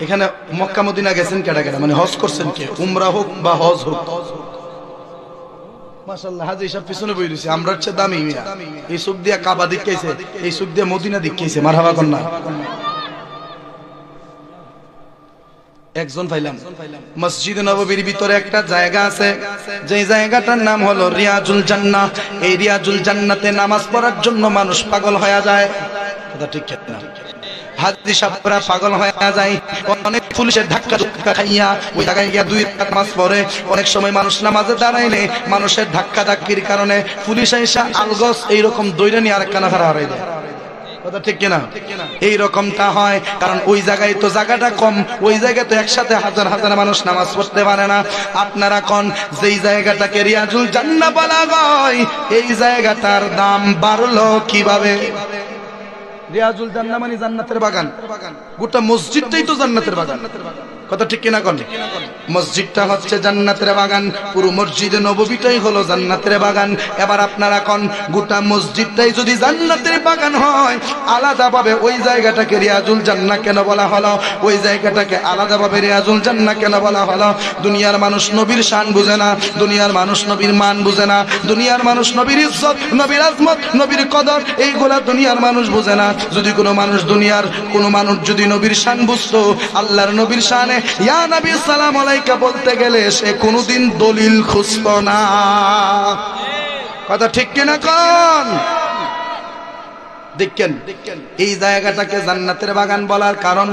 এখানে মক্কা মদিনা গেছেন কেডা কেডা, মানে হজ করছেন কে, উমরা হোক বা হজ হোক? মাশাআল্লাহ, হাজী সাহেব পিছনে বই রইছে, আমরা হচ্ছে দামি মিয়া, এই সুখ দিয়া কাবা দিকেছে, এই সুখ দিয়া মদিনা দিকেছে, মারহাবা কন্যা। একজন পাইলাম। মসজিদ নববীর ভিতরে একটা জায়গা আছে, যে জায়গাটার নাম হলো রিয়াজুল জান্নাহ। এই রিয়াজুল জান্নাতে নামাজ পড়ার জন্য মানুষ পাগল হয়ে যায়, কথা ঠিক না? হাজী সাহেবরা পাগল হয়ে যায়, অনেক পুলিশের ধাক্কা খাইয়া ওই জায়গায় গিয়া 2 রাকাত নামাজ পড়ে। অনেক সময় মানুষ নামাজে দাঁড়াইলে মানুষের ধাক্কা ধাক্কির কারণে পুলিশ এসে আলগস এইরকম দইরা নিয়ে আরেকখানা খাড়া হারাই দেয়, কথা ঠিক কিনা? এই রকমটা হয় কারণ ওই জায়গায় তো জায়গাটা কম, ওই জায়গায় তো একসাথে হাজার হাজার মানুষ নামাজ পড়তে পারে না। আপনারা কোন যেই জায়গাটাকে রিয়াজুল জান্নাহ বলা হয়, এই জায়গাটার দাম বাড়লো কিভাবে? রিয়াজুল জান্নাহ মানে জান্নাতের বাগান, গোটা মসজিদটাই তো জান্নাতের বাগান, কথা ঠিক কিনা? কোন মসজিদটা হচ্ছে জান্নাতের বাগান, পুরো মসজিদে নববীটাই হলো জান্নাতের বাগান। এবার আপনারা কোন গোটা মসজিদটাই যদি জান্নাতের বাগান হয়, আলাদাভাবে ওই জায়গাটাকে রিয়াজুল জান্নাহ কেন বলা হলো? ওই জায়গাটাকে আলাদাভাবে রিয়াজুল জান্নাহ কেন বলা হলো? দুনিয়ার মানুষ নবীর শান বুঝে না, দুনিয়ার মানুষ নবীর মান বুঝে না, দুনিয়ার মানুষ নবীর ইজ্জত, নবীর আজমত, নবীর কদর, এইগুলা দুনিয়ার মানুষ বুঝে না। যদি কোনো মানুষ, দুনিয়ার কোনো মানুষ যদি নবীর শান বুঝতো, আল্লাহর নবীর শানে ইয়া নবী সালাম আলাইকা বলতে গেলে সে কোনোদিন দলিল খুঁজতো না, কথা ঠিক কিনা? কোন দেখেন এই জায়গাটাকে জান্নাতের বাগান বলার কারণ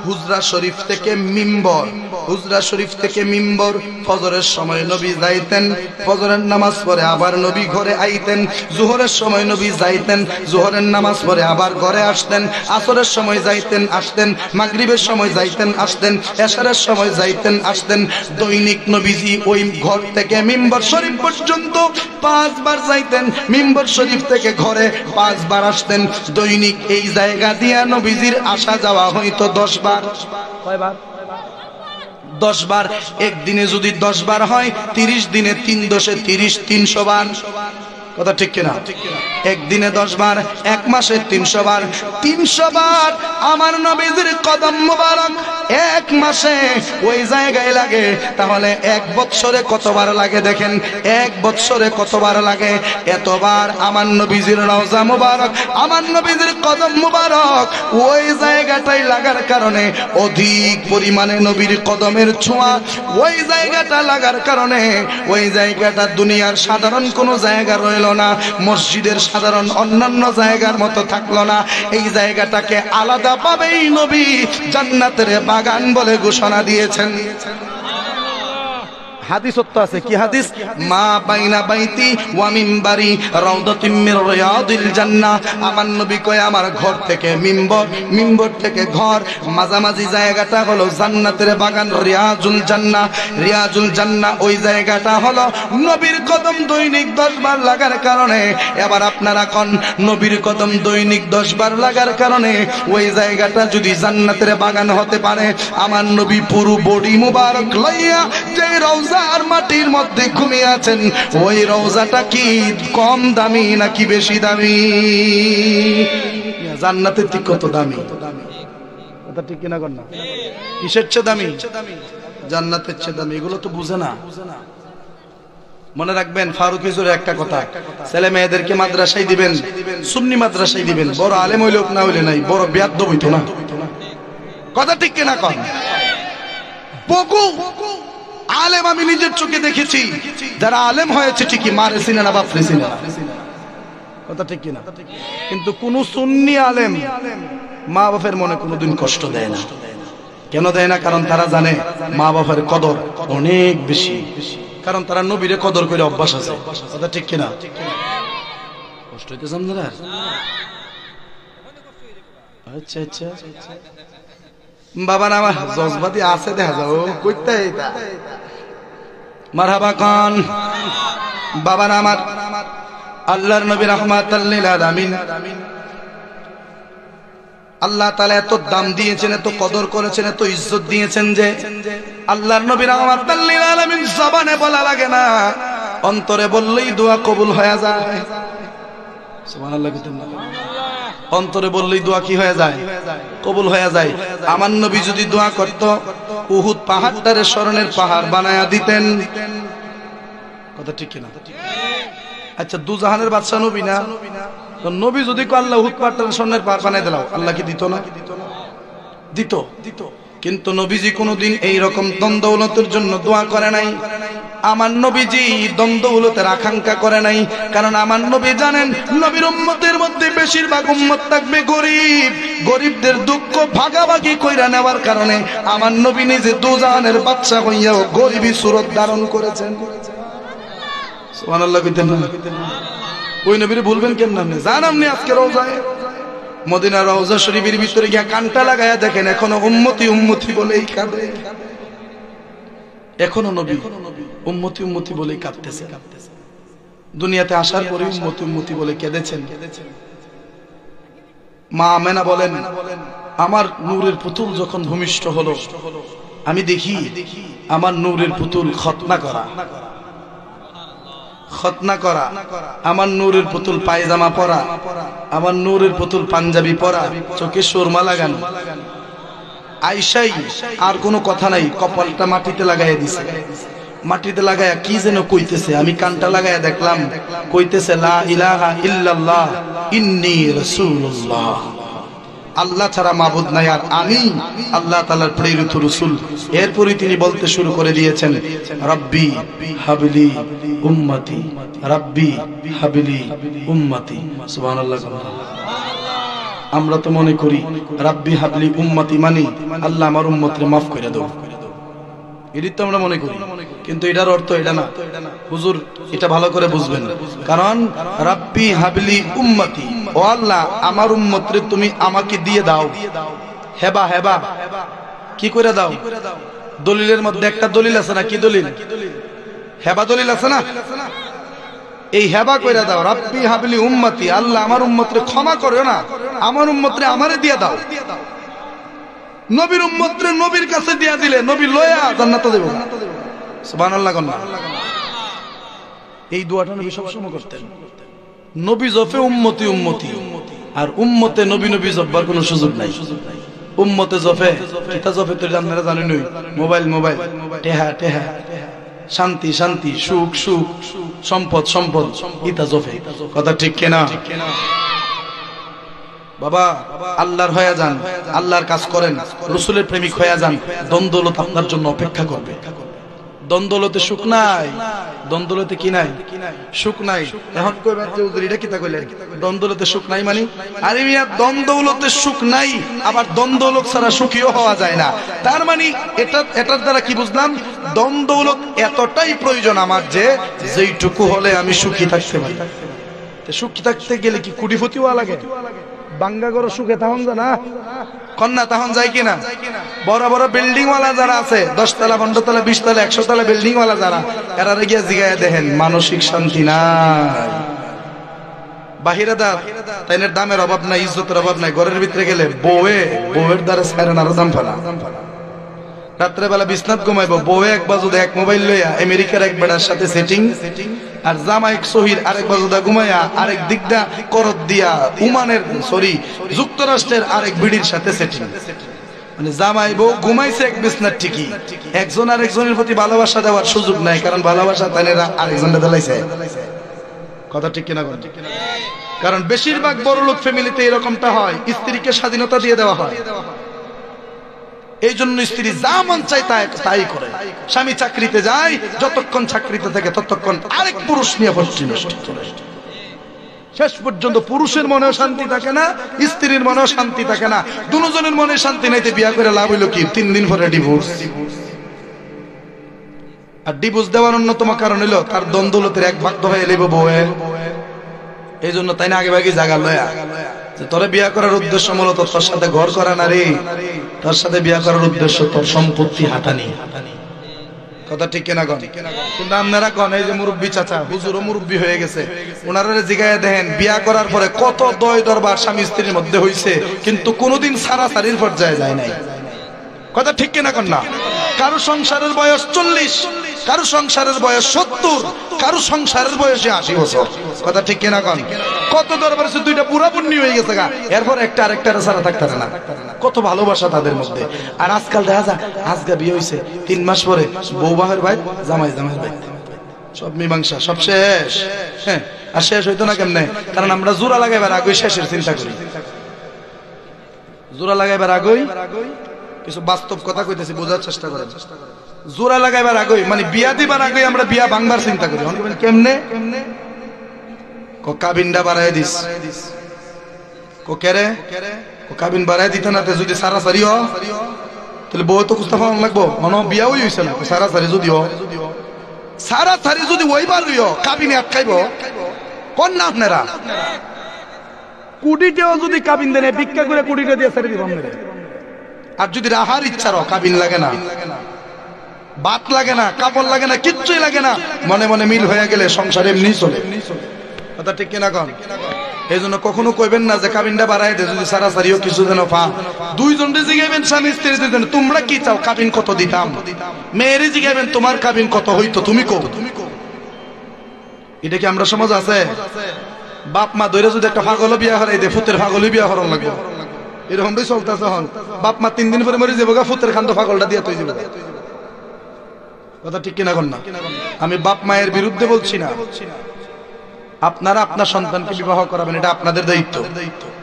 হুজরা শরীফ থেকে মিম্বর, হুজরা শরীফ থেকে মিম্বর, ফজরের সময় নবী যাইতেন, ফজরের নামাজ পড়ে আবার নবী ঘরে আইতেন, জোহরের সময় নবী যাইতেন, জোহরের নামাজ পড়ে আবার ঘরে আসতেন, আসরের সময় যাইতেন আসতেন, মাগরিবের সময় যাইতেন আসতেন, এশারের সময় যাইতেন আসতেন। দৈনিক নবীজি ওই ঘর থেকে মিম্বর শরীফ পর্যন্ত 5 বার যাইতেন, মিম্বর শরীফ থেকে ঘরে 5 বার আসতেন। দৈনিক এই জায়গা দিয়া নবীজির আসা যাওয়া হয়তো 10 বার। কয়বার? 10 বার। একদিনে যদি 10 বার হয়, 30 দিনে 3 দশে 30, 300 বার, কথা ঠিক কিনা? একদিনে 10 বার, এক মাসে 300 বার। 300 বার আমার নবীজির কদম মোবারক এক মাসে ওই জায়গায় লাগে, তাহলে এক বৎসরে কতবার লাগে দেখেন, এক বৎসরে কতবার লাগে? এতবার আমার নবীজির রওজা মুবারক, আমার নবীজির কদম মুবারক ওই জায়গাটাই লাগার কারণে অধিক পরিমাণে নবীর কদমের ছোঁয়া ওই জায়গাটা লাগার কারণে ওই জায়গাটা দুনিয়ার সাধারণ কোনো জায়গা রইল না, মসজিদের সাধারণ অন্যান্য জায়গার মতো থাকলো না। এই জায়গাটাকে আলাদাভাবেই নবী জান্নাতের বাগান বলে ঘোষণা দিয়েছেন। হাদিস তো আছে, কি হাদিস? মা বাইনা বাইতি ওয়া মিম্বারি রাউদাতুম মির রিয়াদিল জান্নাহ। আমার নবী কয় আমার ঘর থেকে মিম্বর, মিম্বর থেকে ঘর, মাঝামাঝি জায়গাটা হলো জান্নাতের বাগান, রিয়াজুল জান্নাহ। রিয়াজুল জান্নাহ ওই জায়গাটা হলো নবীর কদম দৈনিক 10 বার লাগার কারণে। এবার আপনারা কোন নবীর কদম দৈনিক 10 বার লাগার কারণে ওই জায়গাটা যদি জান্নাতের বাগান হতে পারে, আমার নবী পুরো বডি মুবারক লইয়া যে রওজা আর মাটির মধ্যে ঘুমিয়ে আছেন, ওই রওজাটা কি কম দামি নাকি বেশি দামি? জান্নাতের ঠিক কত দামি, কথা ঠিক কিনা কর না? কিসের চেয়ে দামি? জান্নাতের চেয়ে দামি। এগুলো তো বুঝে না। মনে রাখবেন ফারুক হুজুরের একটা কথা, ছেলে মেয়েদেরকে মাদ্রাসায় দিবেন, সুন্নি মাদ্রাসায় দিবেন, বড় আলেম হইলে না হইলে নাই, বড় বেয়াদব হইতো না, কথা ঠিক কিনা কর? বকু আলেম আমি নিজের চোখে দেখেছি, যারা আলেম হয়েছে ঠিকই মারে চিনে না, বাপরে চিনে না, কথা ঠিক কিনা? কিন্তু কোন সুন্নি আলেম মা বাপের মনে কোনোদিন কষ্ট দেয় না। কেন দেয় না? কারণ তারা জানে মা বাপের কদর অনেক বেশি, কারণ তারা নবীরে কদর করে অভ্যাস আছে, কথা ঠিক কিনা? কষ্ট হইতেছে আপনারা? আচ্ছা আচ্ছা, বাবার আমার জজবাতি আছে, দেখা যাও কইতে মারহাবা খান। বাবার আমার আল্লাহর নবী রাহমাতাল লিল আলামিন, আল্লাহ তাআলা এত দাম দিয়েছেন, এত কদর করেছেন, এত ইজ্জত দিয়েছেন যে আল্লাহর নবী রাহমাতাল লিল আলামিন জবানে বলা লাগে না, অন্তরে বললেই দোয়া কবুল হয়ে যায়। সুবহানাল্লাহ, অন্তরে বললেই দোয়া কি হয়ে যায়? কবুল হয়ে যায়। আমার নবী যদি দোয়া করত, উহুদ পাহাড়টারে স্মরণের পাহাড় বানায়া দিতেন, কথা ঠিক কিনা? আচ্ছা, দুজাহানের বাদশা নবী না? তো নবী যদি আল্লাহ উহুদ পাহাড়টারে স্মরণের পাহাড় বানায় দিলাম, আল্লাহ কি দিত না? দিত। কিন্তু নবীজি কোনোদিন এই রকম দ্বন্দ্বলতের জন্য দোয়া করে নাই। আমার নবীজি দ্বন্দ্বলতের আকাঙ্ক্ষা করে নাই, কারণ আমার নবী জানেন নবীর উম্মতের মধ্যে বেশিরভাগ উম্মত থাকবে গরিব, গরিবদের দুঃখ ভাগাভাগি কইরা নেওয়ার কারণে আমার নবী নিজে দুজাহানের বাদশা হইয়াও গরিবী সুরত ধারণ করেছেন। সুবহানাল্লাহ কইতেন না? ওই নবীরে বলবেন কেন? আপনি জান, আপনি আজকে রওজায় মদিনার রওজা শরীফের ভিতরে গিয়া কানটা লাগায়া দেখেন, এখনো উম্মতি উম্মতি বলেই কাঁদে, এখনো নবী উম্মতি উম্মতি বলেই কাঁদতেছে। দুনিয়াতে আসার পরে উম্মতি উম্মতি বলে কেঁদেছেন। মা আমেনা বলেন, আমার নূরের পুতুল যখন ভূমিষ্ঠ হলো, আমি দেখি আমার নূরের পুতুল খতনা করা, আমার নূরের পুতুল পায়জামা পরা, আমার নূরের পুতুল পাঞ্জাবি পরা, চোখে সুরমা লাগানো। আয়েশাই আর কোনো কথা নাই, কপালটা মাটিতে লাগাইয়া দিছে, মাটিতে লাগায়া কি যেন কইতেছে, আমি কানটা লাগায়া দেখলাম কইতেছে লা ইলাহা ইল্লাল্লাহ ইন্নী রাসূলুল্লাহ, আল্লাহ ছাড়া মাবুদ নাই আর আমি আল্লাহ তাআলার প্রেরিত রাসূল। এরপরই তিনি বলতে শুরু করে দিয়েছেন, রব্বি হাবলি উম্মতি, রব্বি হাবলি উম্মতি। সুবহানাল্লাহ। আমরা তো মনে করি রব্বি হাবলি উম্মতি মানে আল্লাহ আমার উম্মতকে মাফ করে দাও, এটাই তো আমরা মনে করি, কিন্তু এটার অর্থ এটা না হুজুর, এটা ভালো করে বুঝবেন। কারণ রব্বি হাবলি উম্মতি, ও আল্লাহ আমার উম্মতরে তুমি আমাকে দিয়ে দাও, হেবা হেবা কি করে দাও? দলিলের মধ্যে একটা দলিল আছে না? কি দলিল? হেবা দলিল আছে না? এই হেবা কইরা দাও, রব্বি হাবলি উম্মতি, আল্লাহ আমার উম্মতরে ক্ষমা করো না, আমার উম্মতরে আমারে দিয়ে দাও। নবীর উম্মতরে নবীর কাছে দিয়া দিলে নবী লয়া জান্নাতে দেব। সুবহানাল্লাহ। এই দোয়াটা নবী সবসময় করতেন। নবী জপে উম্মতি উম্মতি, আর উম্মতে নবী নবী জপবার কোনো সুযোগ নাই। উম্মতে জফে কিতা জফে তো আপনারা জানেন মোবাইল মোবাইল টেহা টেহা শান্তি শান্তি সুখ সুখ সম্পদ সম্পদ ইতা জফে কথা ঠিক কিনা বাবা আল্লাহর হয়ে যান আল্লাহর কাজ করেন রাসূলের প্রেমিক হয়ে যান দ্বন্দ্বলত আপনার জন্য অপেক্ষা করবে দ্বন্দ্বলতে সুখ নাই দ্বন্দ্বলতে কি নাই সুখ নাই এখন কইবার যে হুজুর এটা কিতা কইলেন দ্বন্দ্বলতে সুখ নাই মানে আরে মিয়া দ্বন্দ্বলতে সুখ নাই আবার দ্বন্দ্বলত ছাড়া সুখীও হওয়া যায় না তার মানে এটার দ্বারা কি বুঝলাম দ্বন্দ্বলত এতটাই প্রয়োজন আমার যে যেইটুকু হলে আমি সুখী থাকতে পারি তে সুখী থাকতে গেলে কি কোটিপতি হওয়া লাগে বাঙ্গা গরো সুখে তাহন জানা কন্যা তাহন যায় কিনা বড় বড় বিল্ডিং ওয়ালা যারা আছে 10 তলা 15 তলা 20 তলা 100 তলা বিল্ডিং ওয়ালা যারা এরা গিয়ে জিগায় দেখেন মানসিক শান্তি নাই বাহিরে দা তাইনের দামের অভাব নাই ইজ্জতের অভাব নাই ঘরের ভিতরে গেলে বউয়ের দ্বারা ছাড়েন আরো দাম ফেলা রাত্রে বেলা বিছনাত ঘুমাইবো বউ এক বাজুদে এক মোবাইল লইয়া আমেরিকার এক বেড়ার সাথে সেটিং আর জামাই সহির আরেক বাজুদা ঘুমাইয়া আরেক দিকটা করত দিয়া যুক্তরাষ্ট্রের আরেক বিড়ির সাথে সেটিং মানে জামাই বউ ঘুমাইছে এক বিছনার ঠিকই একজন আরেকজনের প্রতি ভালোবাসা দেওয়ার সুযোগ নাই কারণ ভালোবাসা তাইনেরা আরেকজনটা দিলাইছে কথা ঠিক কিনা কথা কারণ বেশিরভাগ বড়লোক ফ্যামিলিতে এরকমটা হয় স্ত্রীকে স্বাধীনতা দিয়ে দেওয়া হয় এই জন্য স্ত্রী যা মন চায় তাই করে স্বামী চাকরিতে যায় যতক্ষণ চাকরিতে থাকে ততক্ষণ আরেক পুরুষ নিয়ে পশ্চিম শেষ পর্যন্ত পুরুষের মনেও শান্তি থাকে না স্ত্রীর মনেও শান্তি থাকে না দুজনের মনে শান্তি নাইতে বিয়া করে লাভ হইল কি 3 দিন পরে ডিভোর্স আর ডিভোর্স দেওয়ার অন্যতম কারণ হইল তার দ্বন্দ্বলতের এক ভাগ হয়ে এলিব বউয়ে এই জন্য তাই না আগে ভাগে জায়গা লয়া তোরে বিয়া করার উদ্দেশ্য মূলত তোর সাথে ঘর করা না রে তোর সাথে বিয়া করার উদ্দেশ্য তোর সম্পত্তি হাতানি কথা ঠিক কিনা কন কিন্তু আপনারা কন এই যে মুরব্বী চাচা হুজুরও মুরব্বী হয়ে গেছে ওনারা জিগায় দেখেন বিয়া করার পরে কত দয় দরবার স্বামী স্ত্রীর মধ্যে হইছে কিন্তু কোনোদিন সারাসারির পর্যায়ে যায় নাই কথা ঠিক কিনা কন না কারো সংসারের বয়স 40 কারো সংসারের বয়স 70 কারো সংসারের বয়স 80 বছর কথা ঠিক কিনা কন কত দরবার সে দুইটা পুরা পুণ্যি হয়ে গেছে গা এরপর একটা আরেকটার সারা থাকতে না কত ভালোবাসা তাদের মধ্যে আর আজকাল দেখা যায় আজকে বিয়ে হইছে 3 মাস পরে বউ বাহের ভাই জামাই ভাই সব মীমাংসা সব শেষ হ্যাঁ আর শেষ হইতো না কেমনে কারণ আমরা জোড়া লাগাইবার আগে শেষের চিন্তা করি জোড়া লাগাইবার আগে কিছু বাস্তব কথা কইতেছি বোঝার চেষ্টা করেন জোড়া লাগাইবার আগে মানে বিয়া দিবার আগে আমরা বিয়া ভাঙবার চিন্তা করি কেমনে কাবিনটা বাড়াই দিস কেরে কাবিন বাড়াই দিতে না যদি সারাসারি হ তাহলে বউ তো কুস্তা পাওয়া লাগবো মনে বিয়া ওই হইছে না সারাসারি যদি হ সারাসারি যদি ওইবার হইও কাবিনে আটকাইব কোন না আপনারা কুড়িটাও যদি কাবিন দেন ভিক্ষা করে কুড়িটা দিয়ে ছেড়ে দিব আর যদি রাহার ইচ্ছা রো কাবিন লাগে না বাত লাগে না কাপড় লাগে না কিচ্ছুই লাগে না মনে মনে মিল হয়ে গেলে সংসার এমনি চলে কথা ঠিক কিনা কন এই জন্য কখনো কইবেন না যে কাবিনটা বাড়াই দে যদি সারাসারিও কিছু যেন পা দুইজনকে জিগাইবেন স্বামী স্ত্রী দুইজন তোমরা কি চাও কাবিন কত দিতাম মেয়েরে জিগাইবেন তোমার কাবিন কত হইতো তুমি কও এটা কি আমরা সমাজ আছে বাপ মা ধরে যদি একটা পাগল বিয়া হরাই দে ফুতের পাগলই বিয়া হরার লাগবে এরকম ভাবে চলতেছে হন বাপ মা 3 দিন পরে মরে যাবো গা ফুতের খান্ত পাগলটা দিয়ে তুই যাবো কথা ঠিক কিনা কন না আমি বাপ মায়ের বিরুদ্ধে বলছি না আপনারা আপনার সন্তানকে বিবাহ করাবেন এটা আপনাদের দায়িত্ব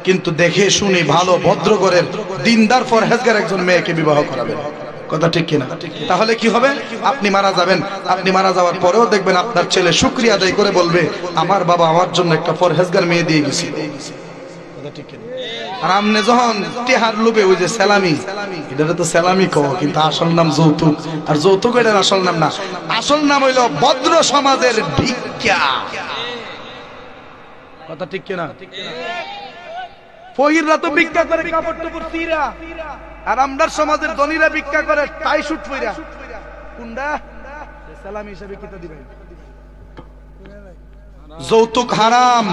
কিন্তু দেখে শুনে ভালো ভদ্র ঘরের দিনদার ফরহেজগার একজন মেয়েকে বিবাহ করাবেন কথা ঠিক কিনা তাহলে কি হবে আপনি মারা যাবেন আপনি মারা যাওয়ার পরেও দেখবেন আপনার ছেলে শুকরিয়া আদায় করে বলবে আমার বাবা আমার জন্য একটা ফরহেজগার মেয়ে দিয়ে গেছে কথা ঠিক কিনা আর আমনে যখন টেহার লোভে ওই যে সালামি এটা তো সালামি কও কিন্তু আসল নাম যৌতুক আর যৌতুক এটার আসল নাম না আসল নাম হইল ভদ্র সমাজের ভিক্ষা কথা ঠিক কিনা ফকিররা তো ভিক্ষা করে কাপড় টুকুর চিরা আর আমরার সমাজের ধনীরা ভিক্ষা করে টাই শুট পইরা কোনটা সালামি হিসাবে কিতা দিবেন যৌতুক হারাম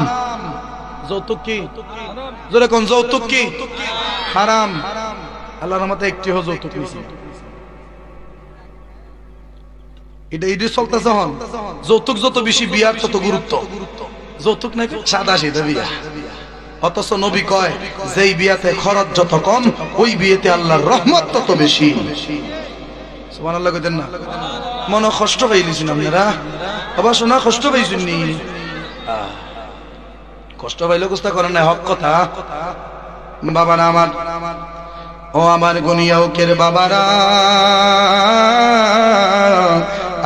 যৌতুক কি জোরে কোন যৌতুক কি হারাম আল্লাহর রহমতে একটি হো যৌতুক নিছি এটা চলতেছে হন যৌতুক যত বেশি বিয়ার তত গুরুত্ব যৌতুক নাকি সাদা সিধা বিয়া অথচ নবী কয় যেই বিয়াতে খরচ যত কম ওই বিয়েতে আল্লাহর রহমত তত বেশি। সুবহানাল্লাহ কইতেন না? মনে কষ্ট পাইলিছেন আপনারা? বাবা শোনা কষ্ট পাইছেন নি? কষ্ট পাইলে কুস্তা করেন না, হক কথা। বাবারা আমার, ও আমার গুনিয়াউকের বাবারা,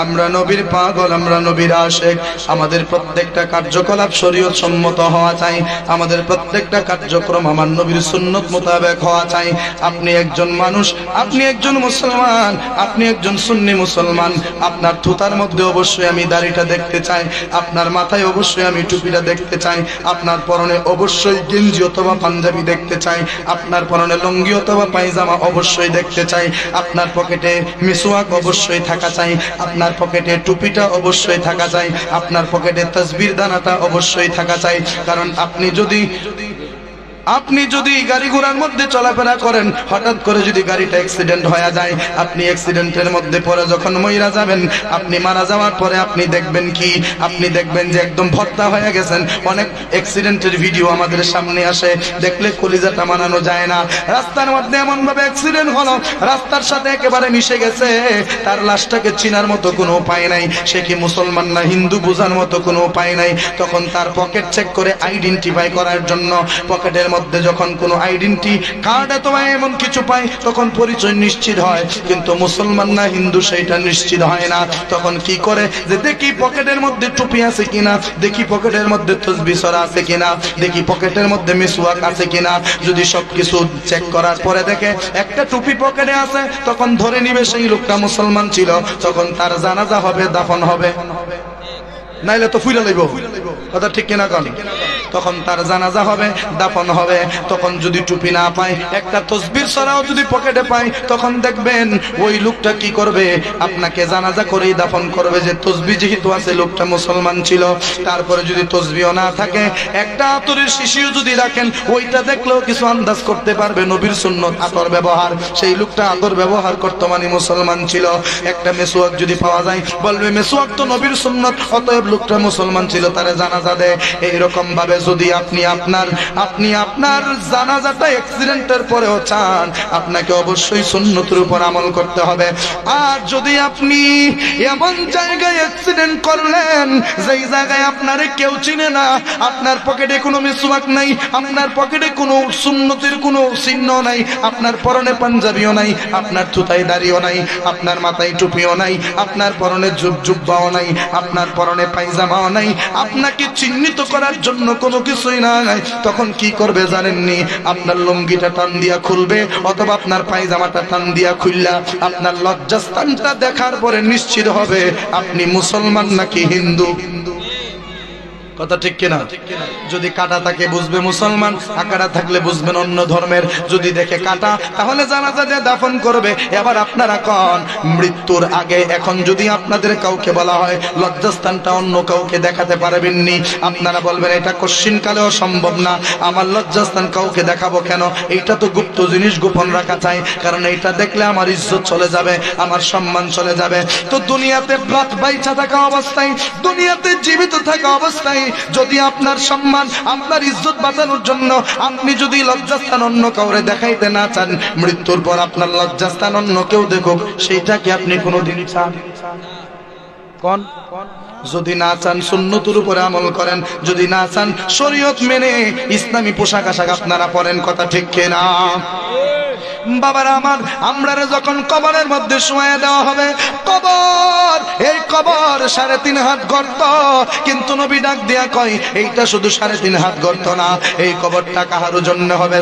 আমরা নবীর পাগল, আমরা নবীর আশিক। আমাদের প্রত্যেকটা কার্যকলাপ শরীয়ত সম্মত হওয়া চাই, আমাদের প্রত্যেকটা কার্যক্রম আমার নবীর সুন্নত মোতাবেক হওয়া চাই। আপনি একজন মানুষ, আপনি একজন মুসলমান, আপনি একজন সুন্নি মুসলমান। আপনার থুতার মধ্যে অবশ্যই আমি দাড়িটা দেখতে চাই, আপনার মাথায় অবশ্যই আমি টুপিটা দেখতে চাই, আপনার পরনে অবশ্যই গেঞ্জি অথবা পাঞ্জাবি দেখতে চাই, আপনার পরনে লুঙ্গি অথবা পায়জামা অবশ্যই দেখতে চাই, আপনার পকেটে মিসওয়াক অবশ্যই থাকা চাই, আপনার পকেটে টুপিটা অবশ্যই থাকা চাই, আপনার পকেটে তাসবির দানাটা অবশ্যই থাকা চাই। কারণ আপনি যদি গাড়ি ঘোড়ার মধ্যে চলাফেরা করেন, হঠাৎ করে যদি গাড়িটা অ্যাক্সিডেন্ট হয়ে যায়, আপনি অ্যাক্সিডেন্টের মধ্যে পড়ে যখন মইরা যাবেন, আপনি মারা যাওয়ার পরে আপনি দেখবেন কি, আপনি দেখবেন যে একদম ভর্তা হয়ে গেছেন। অনেক অ্যাক্সিডেন্টের ভিডিও আমাদের সামনে আসে, দেখলে কলিজাটা মানানো যায় না। রাস্তার মধ্যে এমন ভাবে অ্যাক্সিডেন্ট হলো, রাস্তার সাথে একেবারে মিশে গেছে, তার লাশটাকে চিনার মতো কোনো উপায় নাই, সে কি মুসলমান না হিন্দু বোঝার মতো কোনো উপায় নাই। তখন তার পকেট চেক করে আইডেন্টিফাই করার জন্য পকেটের মধ্যে যখন কোনো আইডেন্টি কার্ড অথবা এমন কিছু পায়, তখন পরিচয় নিশ্চিত হয়। কিন্তু মুসলমান না হিন্দু সেইটা নিশ্চিত হয় না। তখন কি করে যে দেখি পকেটের মধ্যে টুপি আছে কিনা, দেখি পকেটের মধ্যে তসবিহ সরা আছে কিনা, দেখি পকেটের মধ্যে মিসওয়াক আছে কিনা। যদি সবকিছু চেক করার পরে দেখে একটা টুপি পকেটে আছে, তখন ধরে নিবে সেই লোকটা মুসলমান ছিল। তখন তার জানাজা হবে, দাফন হবে, নাইলে তো ফুইরা লইব। কথা ঠিক কিনা কন? তখন তার জানাজা হবে, দাফন হবে। তখন যদি টুপি না পায়, একটা তসবির সরাও যদি পকেটে পায়, তখন দেখবেন ওই লোকটা কি করবে, আপনাকে জানাজা করেই দাফন করবে, যে তসবি যেহেতু আছে লোকটা মুসলমান ছিল। তারপরে যদি তসবিও না থাকে, একটা আতরের শিশিও যদি রাখেন, ওইটা দেখলেও কিছু আন্দাজ করতে পারবে নবীর সুন্নত আতর ব্যবহার, সেই লোকটা আতর ব্যবহার করতো মানে মুসলমান ছিল। একটা মেসওয়াক যদি পাওয়া যায়, বলবে মেসওয়াক তো নবীর সুন্নত, অতএব লোকটা মুসলমান ছিল, তারে জানাজা দেয়। এইরকম ভাবে যদি আপনি আপনার জানাজাটা অ্যাক্সিডেন্টের পরেও চান, আপনাকে অবশ্যই সুন্নতের উপর আমল করতে হবে। আর যদি আপনি এমন জায়গায় অ্যাক্সিডেন্ট করলেন যেই জায়গায় আপনারে কেউ চিনে না, আপনার পকেটে কোনো মিসওয়াক নাই, আপনার পকেটে কোনো সুন্নতের কোনো চিহ্ন নাই, আপনার পরনে পাঞ্জাবিও নাই, আপনার থুতায় দাড়িও নাই, আপনার মাথায় টুপিও নাই, আপনার পরনে জুব্বাও নাই, আপনার পরনে পায়জামাও নাই, আপনাকে চিহ্নিত করার জন্য কোনো কিছুই নাই, তখন কি করবে জানেননি? আপনার লুঙ্গিটা টান দিয়া খুলবে, অথবা আপনার পায়জামাটা টান দিয়া খুললা আপনার লজ্জাস্থানটা দেখার পরে নিশ্চিত হবে আপনি মুসলমান নাকি হিন্দু। কথা ঠিক কিনা? যদি কাটা থাকে বুঝবে মুসলমান, আকাটা থাকলে বুঝবেন অন্য ধর্মের। যদি দেখে কাটা, তাহলে জানাজা দিয়ে দাফন করবে। এবার আপনারা কোন মৃত্যুর আগে এখন যদি আপনাদের কাউকে বলা হয় লজ্জাস্থানটা অন্য কাউকে দেখাতে পারবেননি, আপনারা বলবেন এটা কশ্চিন কালেও সম্ভব না, আমার লজ্জাস্থান কাউকে দেখাবো কেন? এইটা তো গুপ্ত জিনিস, গোপন রাখা চাই, কারণ এইটা দেখলে আমার ইজ্জত চলে যাবে, আমার সম্মান চলে যাবে। তো দুনিয়াতে প্রাত বাইচা থাকা অবস্থায়, দুনিয়াতে জীবিত থাকা অবস্থায় যদি আপনার সম্মান, আপনার ইজ্জত বাঁচানোর জন্য আপনি যদি লজ্জাস্থান অন্য কাউরে দেখাইতে না চান, মৃত্যুর পর আপনার লজ্জাস্থান অন্য কেউ দেখুক, সেইটা কি আপনি কোনোদিনই চান? কোন? যদি না চান সুন্নতের উপরে আমল করেন, যদি না চান শরীয়ত মেনে ইসলামী পোশাক আশাক আপনারা পরেন। কথা ঠিক কিনা? বাবারা আমার, আমরা যখন কবরের মধ্যে শোয়া দেওয়া হবে, কবর, এই কবর 3.5 হাত গর্ত, কিন্তু নবী ডাক দিয়া কয় এইটা শুধু 3.5 হাত গর্ত না, এই কবরটা কাহারো জন্য হবে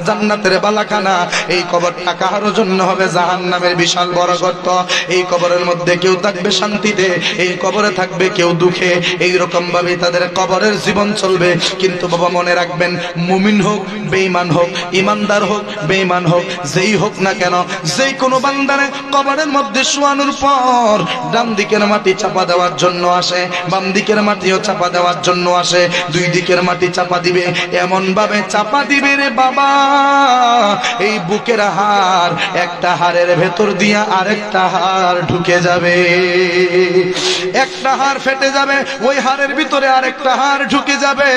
জান্নাতের বালাখানা, এই কবরটা কাহারো জন্য হবে জাহান্নামের বিশাল বড় গর্ত। এই কবরের মধ্যে কেউ থাকবে শান্তিতে, এই কবরে থাকবে কেউ দুঃখে, এইরকম ভাবে তাদের কবরের জীবন চলবে। কিন্তু বাবা মনে রাখবেন, মুমিন হোক বেঈমান হোক, ইমানদার হোক বেঈমান হোক, যেই হোক না কেন, যেই কোনো বান্দারে কবরের মধ্যে শোয়ানোর পর ডান দিকের মাটি চাপা দেওয়ার জন্য আসে, বাম দিকের মাটিও চাপা দেওয়ার জন্য আসে, দুই দিকের মাটি চাপা দিবে, এমন ভাবে চাপা দিবে রে বাবা, এই বুকের হাড়, একটা হাড়ের ভেতর দিয়া আরেকটা হাড় ঢুকে যাবে, একটা হাড় ফেটে যাবে, ওই হাড়ের ভিতরে আরেকটা হাড় ঢুকে যাবে,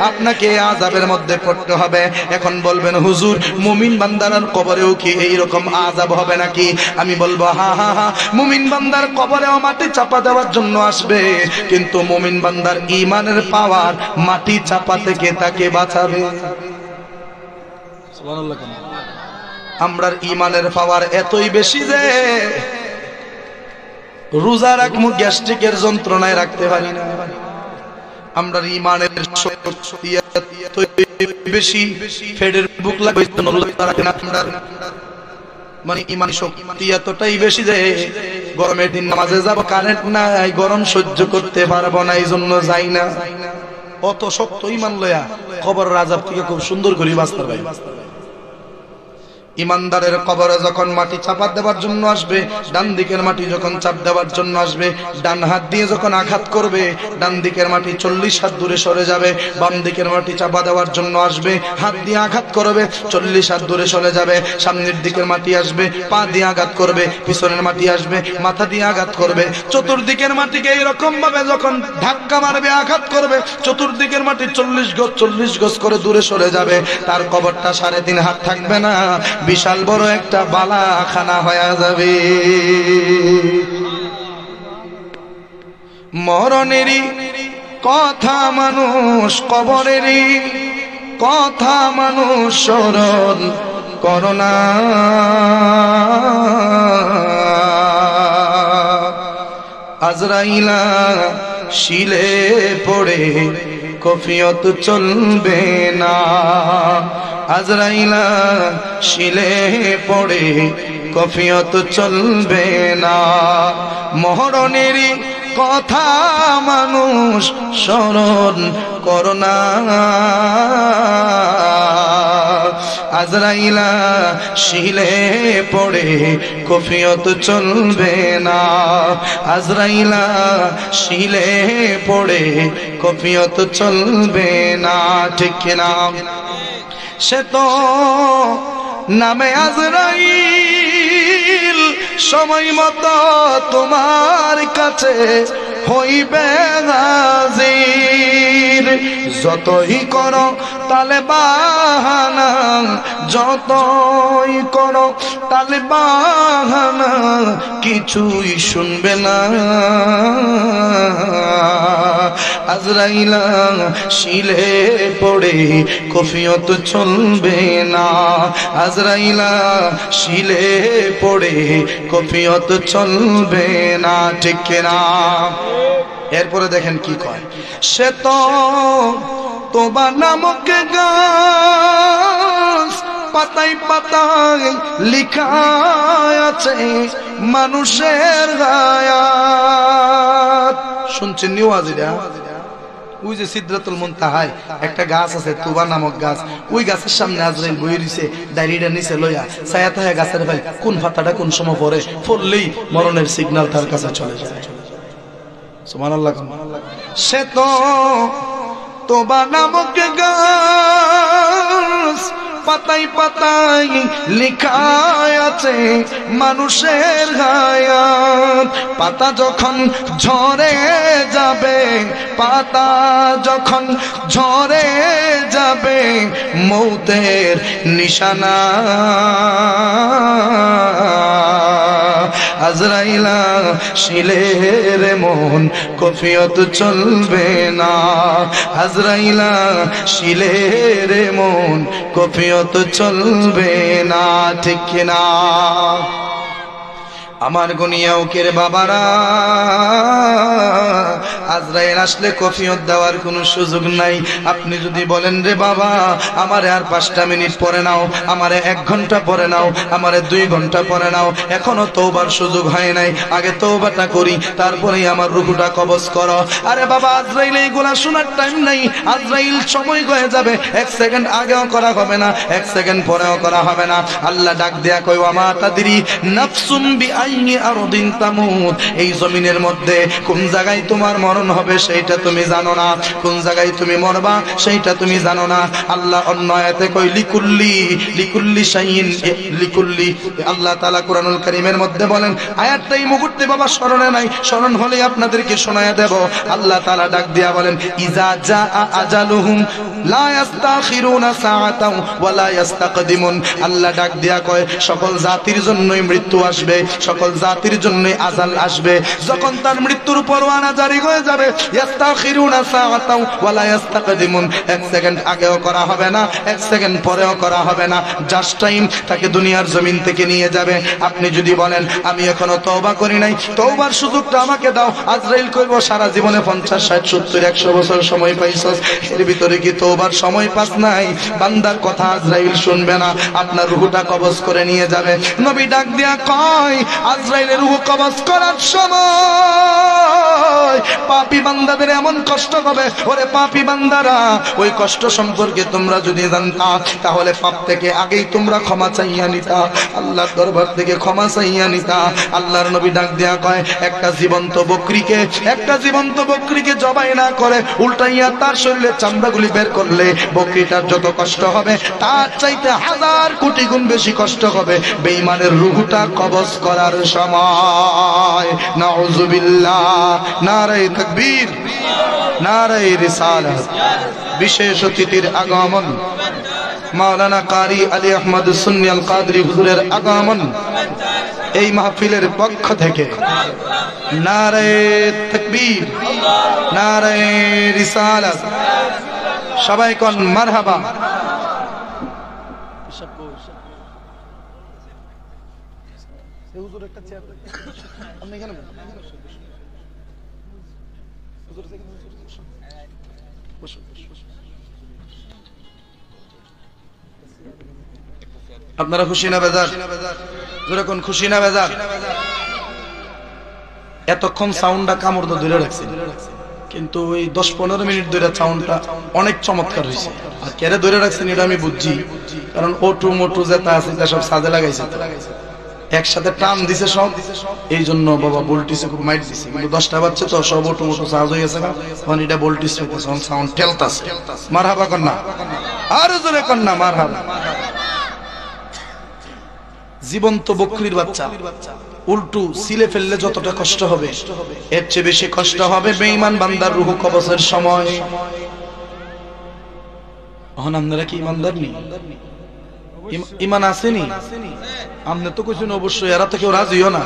আপনাকে আযাবের মধ্যে পড়তে হবে। এখন বলবেন হুজুর, মুমিন বান্দার কবরেও কি এইরকম আযাব হবে নাকি? আমি বলবো হা হা হা, মুমিন বান্দার কবরেও মাটি চাপা দেওয়ার জন্য আসবে, কিন্তু মুমিন বান্দার ঈমানের পাওয়ার মাটি চাপা থেকে তাকে বাঁচাবে। সুবহানাল্লাহ। আমরার ঈমানের পাওয়ার এতই বেশি যে রোজা রাখমু গ্যাস্ট্রিকের যন্ত্রণায় রাখতে পারি না। আমরার ঈমানের শক্তি এতই বেশি, ফেডের বুক লাগে রোজা রাখে না। আমরার মানে ঈমান শক্তি এতটাই বেশি যে গরমের দিন নামাজে যাব, কারেন্ট নাই, গরম সহ্য করতে পারবো না, এই জন্য যাই না। অত শক্ত ঈমান লয়া কবরের আযাব থেকে খুব সুন্দর করে বাঁচতে পারি। ইমানদারের কবরে যখন মাটি চাপা দেওয়ার জন্য আসবে, ডান দিকের মাটি যখন চাপ দেওয়ার জন্য আসবে, ডান হাত দিয়ে যখন আঘাত করবে, ডান দিকের মাটি 40 হাত দূরে সরে যাবে, বাম দিকের মাটি চাপা দেওয়ার জন্য আসবে, হাত দিয়ে আঘাত করবে, 40 হাত দূরে সরে যাবে, সামনের দিকের মাটি আসবে, পা দিয়ে আঘাত করবে, পিছনের মাটি আসবে, মাথা দিয়ে আঘাত করবে, চতুর্দিকের মাটিকে এইরকম ভাবে যখন ধাক্কা মারবে, আঘাত করবে, চতুর্দিকের মাটি 40 গজ করে দূরে সরে যাবে, তার কবরটা 3.5 হাত থাকবে না, বিশাল বড় একটা বালাখানা হয়ে যাবে। মরণেরই কথা মানুষ, কবরেরই কথা মানুষ স্মরণ করোনা, আজরাইলা শিলে পড়ে কফিয়ত চলবে না, আজরাইলা শিলে পড়ে কফিয়ত চলবে না, মরণেরই কথা মানুষ স্মরণ করোনা, আজরাইলা শিলে পড়ে কফিয়ত চলবে না, আজরাইলা শিলে পড়ে কফিয়ত চলবে না, ঠিক কিনা? সে তো নামে আজরাইল, সময় মতো তোমার কাছে হইবে হাজির, যতই করো তালে বাহানা, যতই করো তালে বাহানা, কিছুই শুনবে না, আজরাইলা শিলে পড়ে কফিয়ত চলবে না, আজরাইলা শিলে পড়ে কফিয়ত চলবে না, ঠিক না? এরপরে দেখেন কি কয়, সে তো তোবা নামক গাছ, পাতায় পাতায় লিখা আছে মানুষের হায়াত। শুনছেন নিউ হাজিরা? ওই যে সিদরাতুল মুনতাহায় একটা গাছ আছে, তুবা নামক গাছ, ওই গাছের সামনে আজরাইল বই রইছে, দাড়িটা নিচে লইয়া ছায়াতে হয় গাছের ভাই, কোন পাতাটা কোন সময় পড়ে, পড়লেই মরণের সিগন্যাল তার কাছে চলে যায়। সুবহানাল্লাহ। সে তো তোবা নামক গাছ, পাতায় পাতায় লিখা আছে মানুষের হায়াত, পাতা যখন ঝরে যাবে, পাতা যখন ঝরে যাবে, মৌতের নিশানা, আজরাইলা শিলের মন কফিয়ত চলবে না, আজরাইলা শিলের মন কফিয়ত চলবে না, ঠিক না? আমার গনিয়াও কের বাবারা, আজরাইল আসলে কফিয়ত দেওয়ার কোনো সুযোগ নাই। আপনি যদি বলেন রে বাবা আমারে আর 5টা মিনিট পরে নাও, আমারে 1 ঘন্টা পরে নাও, আমারে 2 ঘন্টা পরে নাও, এখনো তওবার সুযোগ হয় নাই, আগে তওবাটা করি তারপরেই আমার রূহটা কবজ করো। আরে বাবা আজরাইল এইগুলা শোনার টাইম নাই। আজরাইল সময় হয়ে যাবে, 1 সেকেন্ড আগেও করা হবে না, 1 সেকেন্ড পরেও করা হবে না। আল্লাহ ডাক দেয়া কই ওয়া মা তাদরি নাফসুম বিআইনি আরদিন তামুত, এই জমিনের মধ্যে কোন জায়গায় তোমার মরণ হবে সেইটা তুমি জানো না, কোন জায়গায় তুমি মরবা সেইটা তুমি জানো না। আল্লাহ অন্য আয়াতে কই লিকুল্লি শাইইন লিকুল্লি, আল্লাহ তাআলা কুরআনুল কারীমের মধ্যে বলেন, আয়াতটা এই মুহূর্তে বাবা স্মরণে নাই, স্মরণ হলে আপনাদেরকে শোনায়া দেব। আল্লাহ তাআলা ডাক দিয়া বলেন ইজা জাআ আজালুহুম লা ইস্তাখিরুনা সাআতাও ওয়া লা ইস্তাকদিমুন। আল্লাহ ডাক দিয়া কয় সকল জাতির জন্যই মৃত্যু আসবে, সকল জাতির জন্যই আজাল আসবে। যখন তার মৃত্যুর পরওয়ানা জারি হয়ে যাবে, ইস্তাখিরুনা সাআতাও ওয়া লা ইস্তাকদিমুন, 1 সেকেন্ড আগেও করা হবে না, 1 সেকেন্ড পরেও করা হবে না, জাস্ট টাইম তাকে দুনিয়ার জমিন থেকে নিয়ে যাবে। আপনি যদি বলেন আমি এখনো তওবা করি নাই, তওবার সুযোগটা আমাকে দাও, আজরাইল কইবো সারা জীবনে 50 60 70 100 বছর সময় পাইছস, এর ভিতরে কি তওবার সময় পাস নাই? বান্দার কথা আজরাইল শুনবে না, আপনার রূহটা কবজ করে নিয়ে যাবে। নবী ডাক দিয়া কয় আজরাইলের রূহ কবজ করার সময় পাপী বান্দাদের এমন কষ্ট হবে, ওরে পাপী বান্দারা ওই কষ্ট সম্পর্কে তোমরা যদি জানতা তাহলে পাপ থেকে আগেই তোমরা ক্ষমা চাইয়া নিতা, আল্লাহর দরবার থেকে ক্ষমা চাইয়া নিতা। আল্লাহর নবী ডাক দেয়া কয় একটা জীবন্ত বকরিকে জবাই না করে উল্টাইয়া তার শরীরের চামড়াগুলি বের করলে বকরিটার যত কষ্ট হবে তার চাইতে 1000 কোটি গুণ বেশি কষ্ট হবে বেঈমানের রূহটা কবজ করার সময়। নাউযুবিল্লাহ, নারায়ে তাকবীর, নারায়ে রিসালাত। বিশেষ অতিথির আগমন, মাওলানা কারি আলী আহমদ সুন্নি আল কাদরি হুজুরের আগমন এই মাহফিলের পক্ষ থেকে নারায়ে তাকবীর, নারায়ে রিসালাত। সবাই কোন মারহাবা। আপনারা খুশি না বেজার? যেরকম খুশি না বেজার? এতক্ষণ সাউন্ডটা কামড় ধরে রাখছি, কিন্তু ওই 10-15 মিনিট ধরে সাউন্ডটা অনেক চমৎকার হয়েছে। আর কেড়ে ধরে রাখছেন এটা আমি বুঝছি, কারণ ওটু মোটু যেটা আছে তা সব সাজে লাগাইছে, একসাথে টান দিছে সব, এই জন্য বাবা ভোল্টেজে খুব মাইট দিছে। কিন্তু 10টা বাজছে তো সব ওটু মোটু চার্জ হয়ে গেছে, তখন এটা ভোল্টেজ হইতেছে, সাউন্ড টেলতাছে। মারহাবা কন্যা, আর জোরে কন্যা মারহাবা। জীবন্ত বকরির বাচ্চা উল্টু সিলে ফেললে যতটা কষ্ট হবে এর চেয়ে বেশি কষ্ট হবে বেঈমান বান্দার রূহ কবজের সময়। এখন আপনারা কি ইমানদার নি? ইমান আসেনি? আপনি তো কইছেন অবশ্যই, এরা তো কেউ রাজিও না।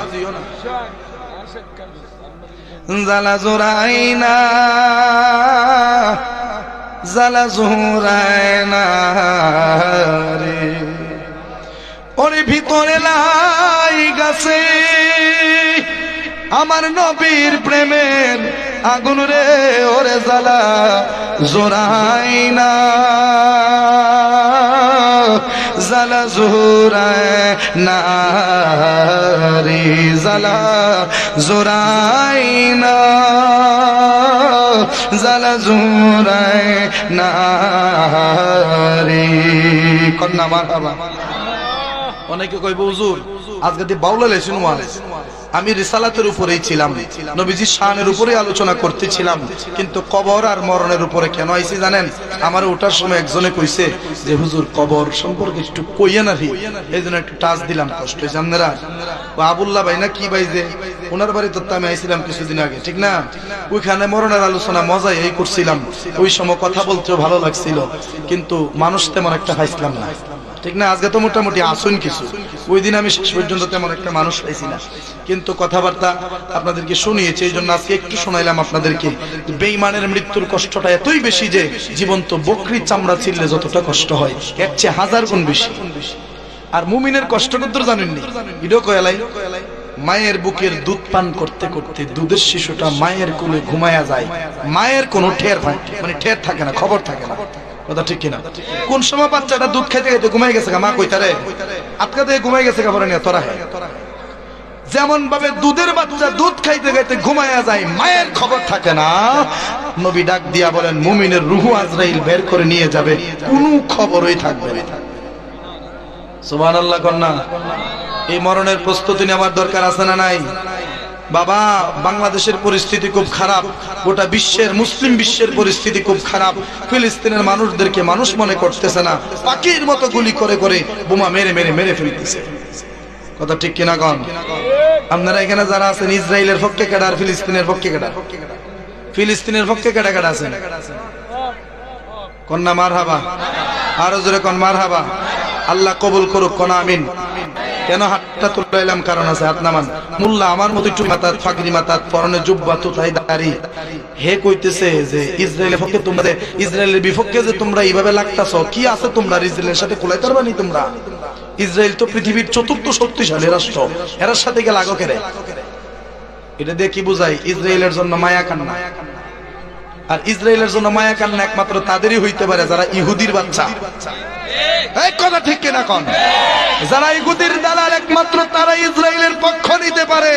জালা জোরাইনা, জালা জোরাইনা রে, ওরে ভিতরে লাই গাছে আমার নবীর প্রেমের আগুন রে, ওরে জ্বালা জোরাইনা, জ্বালা জোরাইনা রে, জ্বালা জোরাইনা, জ্বালা জোরাইনা রে। কন্যা মারহাবা। অনেকে কইব হুজুর আজকে দিয়ে বাউলা লেছেন ওয়াজ, আমি রিসালাতের উপরেই ছিলাম, নবীজির শানের উপরে আলোচনা করতেছিলাম, কিন্তু কবর আর মরণের উপরে কেন আইছি জানেন? আমার ওঠার সময় একজনে কইছে যে হুজুর কবর সম্পর্কে একটু কইয়া না, এই জন্য একটু টাচ দিলাম, কষ্ট হয়েছে আপনারা। ও আবুল্লাহ ভাই না কি ভাই যে ওনার বাড়ি তো আমি আইছিলাম কিছুদিন আগে, ঠিক না? ওইখানে মরণের আলোচনা মজাই এই করছিলাম, ওই সময় কথা বলতেও ভালো লাগছিল, কিন্তু মানুষ তেমন একটা পাইছিলাম না, ঠিক না? আজকে তো মোটামুটি আসুন কিছু, ওই দিন আমি শেষ পর্যন্ত তেমন একটা মানুষ পাইছি না, কিন্তু কথাবার্তা আপনাদেরকে শুনিয়েছি, এই জন্য আজকে একটু শোনাইলাম আপনাদেরকে। বেঈমানের মৃত্যুর কষ্টটা এতই বেশি যে জীবন্ত বকরির চামড়া ছিললে যতটা কষ্ট হয় এর চেয়ে 1000 গুণ বেশি। আর মুমিনের কষ্ট কত জানেননি? ভিডিও কয়ালাই মায়ের বুকের দুধ পান করতে করতে দুধের শিশুটা মায়ের কোলে ঘুমায়া যায়, মায়ের কোনো ঠের পায় মানে ঠের থাকে না, খবর থাকে না। কথা ঠিক কিনা? কোন সময় বাচ্চাটা দুধ খাইতে খাইতে ঘুমাই গেছে, মা কইতারে আজকে দিয়ে ঘুমাই গেছে, খবরে নিয়ে তোরা যেমন ভাবে দুধের বাচ্চা দুধ খাইতে খাইতে ঘুমায়া যায়, মায়ের খবর থাকে না। নবী ডাক দিয়া বলেন, মুমিনের রূহ আজরাইল বের করে নিয়ে যাবে, কোনো খবরই থাকবে না। সুবহানাল্লাহ কন্যা। এই মরণের প্রস্তুতি নেওয়ার দরকার আছে না নাই? বাবা, বাংলাদেশের পরিস্থিতি খুব খারাপ, গোটা বিশ্বের মুসলিম বিশ্বের পরিস্থিতি খুব খারাপ। ফিলিস্তিনের মানুষদেরকে মানুষ মনে করতেছে না, পাখির মতো গুলি করে করে বোমা মেরে মেরে মেরে ফেলতেছে। কথা ঠিক কিনা কন? আপনারা এখানে যারা আছেন, ইসরায়েলের পক্ষে কেডা আর ফিলিস্তিনের পক্ষে কেডা? ফিলিস্তিনের পক্ষে কেডা কেডা আছেন? কন্যা মারহাবা, আরো জোরে কন মারহাবা। আল্লাহ কবুল করুক, কোন আমিন। কেন হাতটা তুলাইলাম? কারণ আছে, হাত নামান। মোল্লা আমার মতো একটু মাথাত ফাকরি, মাথাত পরনে জুব্বা, তুতাই দাড়ি, হে কইতেছে যে ইসরায়েলের পক্ষে তোমরা, ইসরায়েলের বিপক্ষে যে তোমরা এইভাবে লাগতাছো, কি আছে তোমরা ইসরায়েলের সাথে কোলাই পারবানি তোমরা? ইসরায়েল তো পৃথিবীর চতুর্থ শক্তিশালী রাষ্ট্র, এর সাথে গেলে লাগো কেরে? এটা দিয়ে কি বুঝাই? ইসরায়েলের জন্য মায়া কান্না। আর ইসরায়েলের জন্য মায়া কান্না একমাত্র তাদেরই হইতে পারে যারা ইহুদির বাচ্চা। এই কথা ঠিক কিনা কন? যারা ইহুদির দালাল একমাত্র তারা ইসরায়েলের পক্ষ নিতে পারে।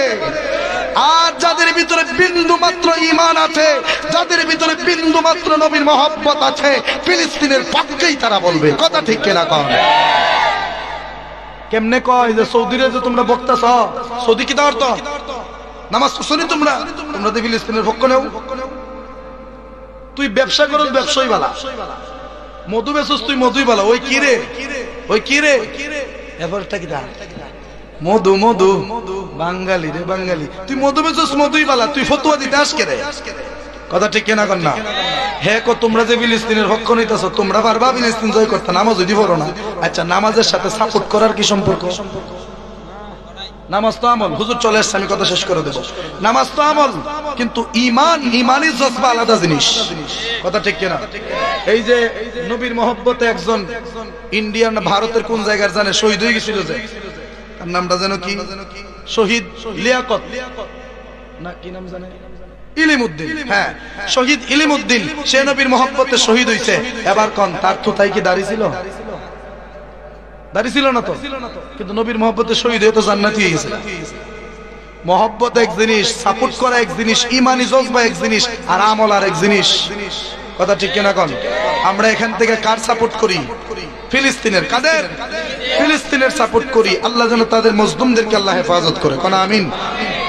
আর যাদের ভিতরে বিন্দু মাত্র ঈমান আছে, যাদের ভিতরে বিন্দু মাত্র নবীর মহব্বত আছে, ফিলিস্তিনের পক্ষেই তারা বলবে। কথা ঠিক কিনা কন? কেমনে কয় যে সৌদিরে যে তোমরা বক্তাছ, সৌদি কি অর্থ? নামাজ শুনি তোমরা, তোমরা তো ফিলিস্তিনের পক্ষ নেও। তুই ব্যবসা করো, ব্যবসায়ী বালা, মধু বেচস তুই মধুই বালা। ওই কি রে, ওই কি রে, এবারটা কি দা মধু, মধু বাঙালি রে বাঙালি। তুই মধু বেচস মধুই বালা, তুই ফতোয়া দিতে আসকে রে। কথা ঠিক কিনা কন না? হ্যাঁ, তোমরা যে ফিলিস্তিনের পক্ষ নিতেছ, তোমরা পারবা ফিলিস্তিন জয় করতে? নামাজ যদি পড়ো না। আচ্ছা, নামাজের সাথে সাপোর্ট করার কি সম্পর্ক? নামাজ তো আমল। হুজুর চলে আসছে, আমি কথা শেষ করে দেব। নামাজ তো আমল, কিন্তু ঈমান, ঈমানি জজবা আলাদা জিনিস। কথা ঠিক কিনা? এই যে নবীর মহব্বতে একজন ইন্ডিয়ান, ভারতের কোন জায়গার জানে শহীদ হয়ে গেছিল, যে তার নামটা যেন কি, শহীদ লিয়াকত না কি নাম জানে, ইলিমউদ্দিন। হ্যাঁ, শহীদ ইলিমউদ্দিন, সে নবীর মহব্বতে শহীদ হইছে। এবার কোন তার তো তাই কি দাড়ি ছিল? দাড়ি ছিল না তো, কিন্তু নবীর মহব্বতে শহীদ হয়ে তো জান্নাতি হয়ে গেছে। মহব্বত এক জিনিস, সাপোর্ট করা এক জিনিস, ইমানি জজবা এক জিনিস, আর আমল আর এক জিনিস। কথা ঠিক কিনা কন? আমরা এখান থেকে কার সাপোর্ট করি? ফিলিস্তিনের। কাদের? ফিলিস্তিনের সাপোর্ট করি। আল্লাহ যেন তাদের মজলুমদেরকে আল্লাহ হেফাজত করে। কোন আমিন।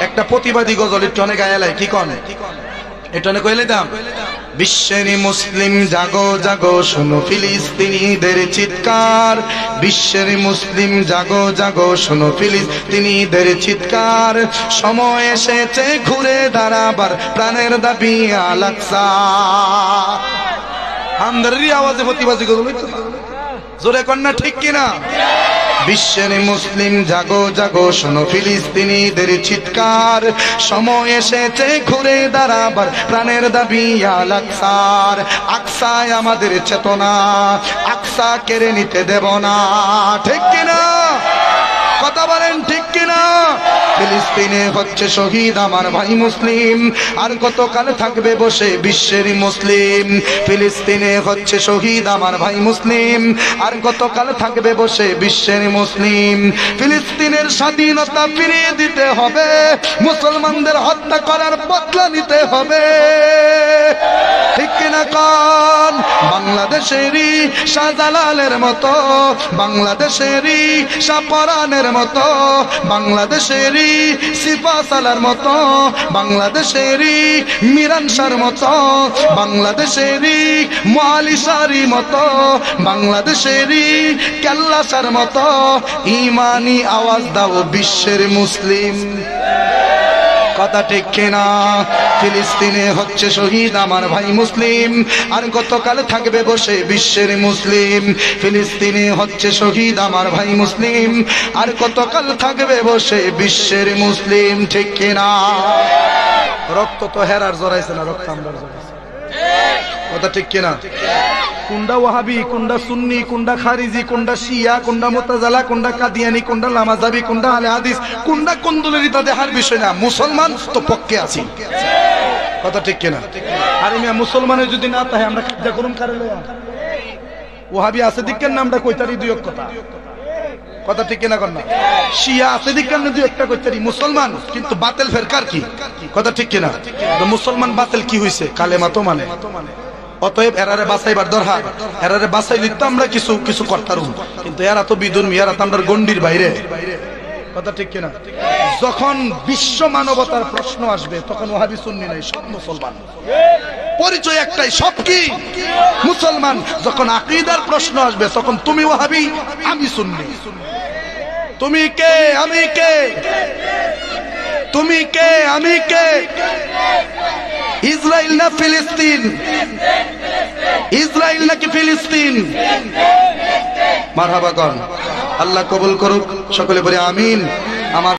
একটা প্রতিবাদী গজল একটু অনেক গায়ালাই, কি কন? এটা অনেক কইলে দাম। বিশ্বের মুসলিম জাগো জাগো, শোনো ফিলিস্তিনিদের চিৎকার। বিশ্বের মুসলিম জাগো জাগো, শোনো ফিলিস্তিনিদের চিৎকার। সময় এসেছে ঘুরে দাঁড়াবার, প্রাণের দাবি আল আকসা। আমদারি আওয়াজে প্রতিবাদী গজল, জোরে কন্যা ঠিক কিনা? বিশ্বের মুসলিম জাগো জাগো, শোনো ফিলিস্তিনিদের চিৎকার। সময় এসেছে ঘুরে দাঁড়াবার, প্রাণের দাবি আল আকসার। আকসায় আমাদের চেতনা, আকসা কেড়ে নিতে দেব না। ঠিক কিনা? কথা বলেন ঠিক কিনা? ফিলিস্তিনে হচ্ছে শহীদ আমার ভাই মুসলিম, আর কতকাল থাকবে বসে বিশ্বের মুসলিম। ফিলিস্তিনে হচ্ছে শহীদ আমার ভাই মুসলিম, আর কতকাল থাকবে বসে বিশ্বের মুসলিম। ফিলিস্তিনের স্বাধীনতা ফিরিয়ে দিতে হবে, মুসলমানদের হত্যা করার বদলা নিতে হবে। ঠিক কিনা কন? বাংলাদেশেরই শাহজালালের মতো, বাংলাদেশেরই শাহপরানের মতো, বাংলাদেশেরই সিপাসালার মতো, বাংলাদেশেরই মিরানশার মতো, বাংলাদেশেরই মালিশারি মতো, বাংলাদেশেরই কেল্লাসার মতো ইমানি আওয়াজ দাও বিশ্বের মুসলিম। কথা ঠিক কিনা? ফিলিস্তিনে হচ্ছে শহীদ আমার ভাই মুসলিম, আর গতকাল থাকবে বসে বিশ্বের মুসলিম। ফিলিস্তিনে হচ্ছে শহীদ আমার ভাই মুসলিম, আর গতকাল থাকবে বসে বিশ্বের মুসলিম। ঠিক কিনা? রক্ত তো হেরার জড়াইছে না, রক্ত আমরা জড়াইছে। কথা ঠিক কিনা? কোনটা ওয়াহাবি, কোনটা সুন্নি, কোনটা খারিজি, কোনটা শিয়া, কোনটা মুতাজালা, কোনটা কাদিয়ানি, কোনটা লামাজাবি, কোনটা আহলে হাদিস, কোনটা কোন দলের তা দেখার বিষয় না। মুসলমান তো পক্ষে আছি, কথা ঠিক কিনা? আর মিয়া মুসলমানের যদি না তাহে আমরা কিডা করুম কারে লয়া? ওয়াহাবি আছে দিকের নামটা কইতারি দুই এক কথা, কথা ঠিক কিনা কর না? শিয়া আছে দিকের না দুই একটা কইতারি, মুসলমান কিন্তু বাতিল ফেরকার কি, কথা ঠিক কিনা? তো মুসলমান বাতিল কি হইছে? কালেমা তো মানে। অতএব এরারে বাঁচাইবার দরকার, এরারে বাঁচাইলে তো আমরা কিছু কিছু করতাম, কিন্তু এরা তো বিদুর্মী, এরা তো আমরা গন্ডির বাইরে, কথা ঠিক কিনা? যখন বিশ্ব মানবতার প্রশ্ন আসবে তখন ওয়াহাবি সুন্নি নাই, সব মুসলমান, পরিচয় একটাই, সব কি মুসলমান। যখন আকীদার প্রশ্ন আসবে তখন তুমি ওয়াহাবি আমি সুন্নি, তুমি কে আমি কে, তুমি কে আমি কে, ইসরায়েল না ফিলিস্তিন, ইসরায়েল নাকি ফিলিস্তিন? মারহাবা কর, আল্লাহ কবুল করুক, সকলে বলি আমিন। আমার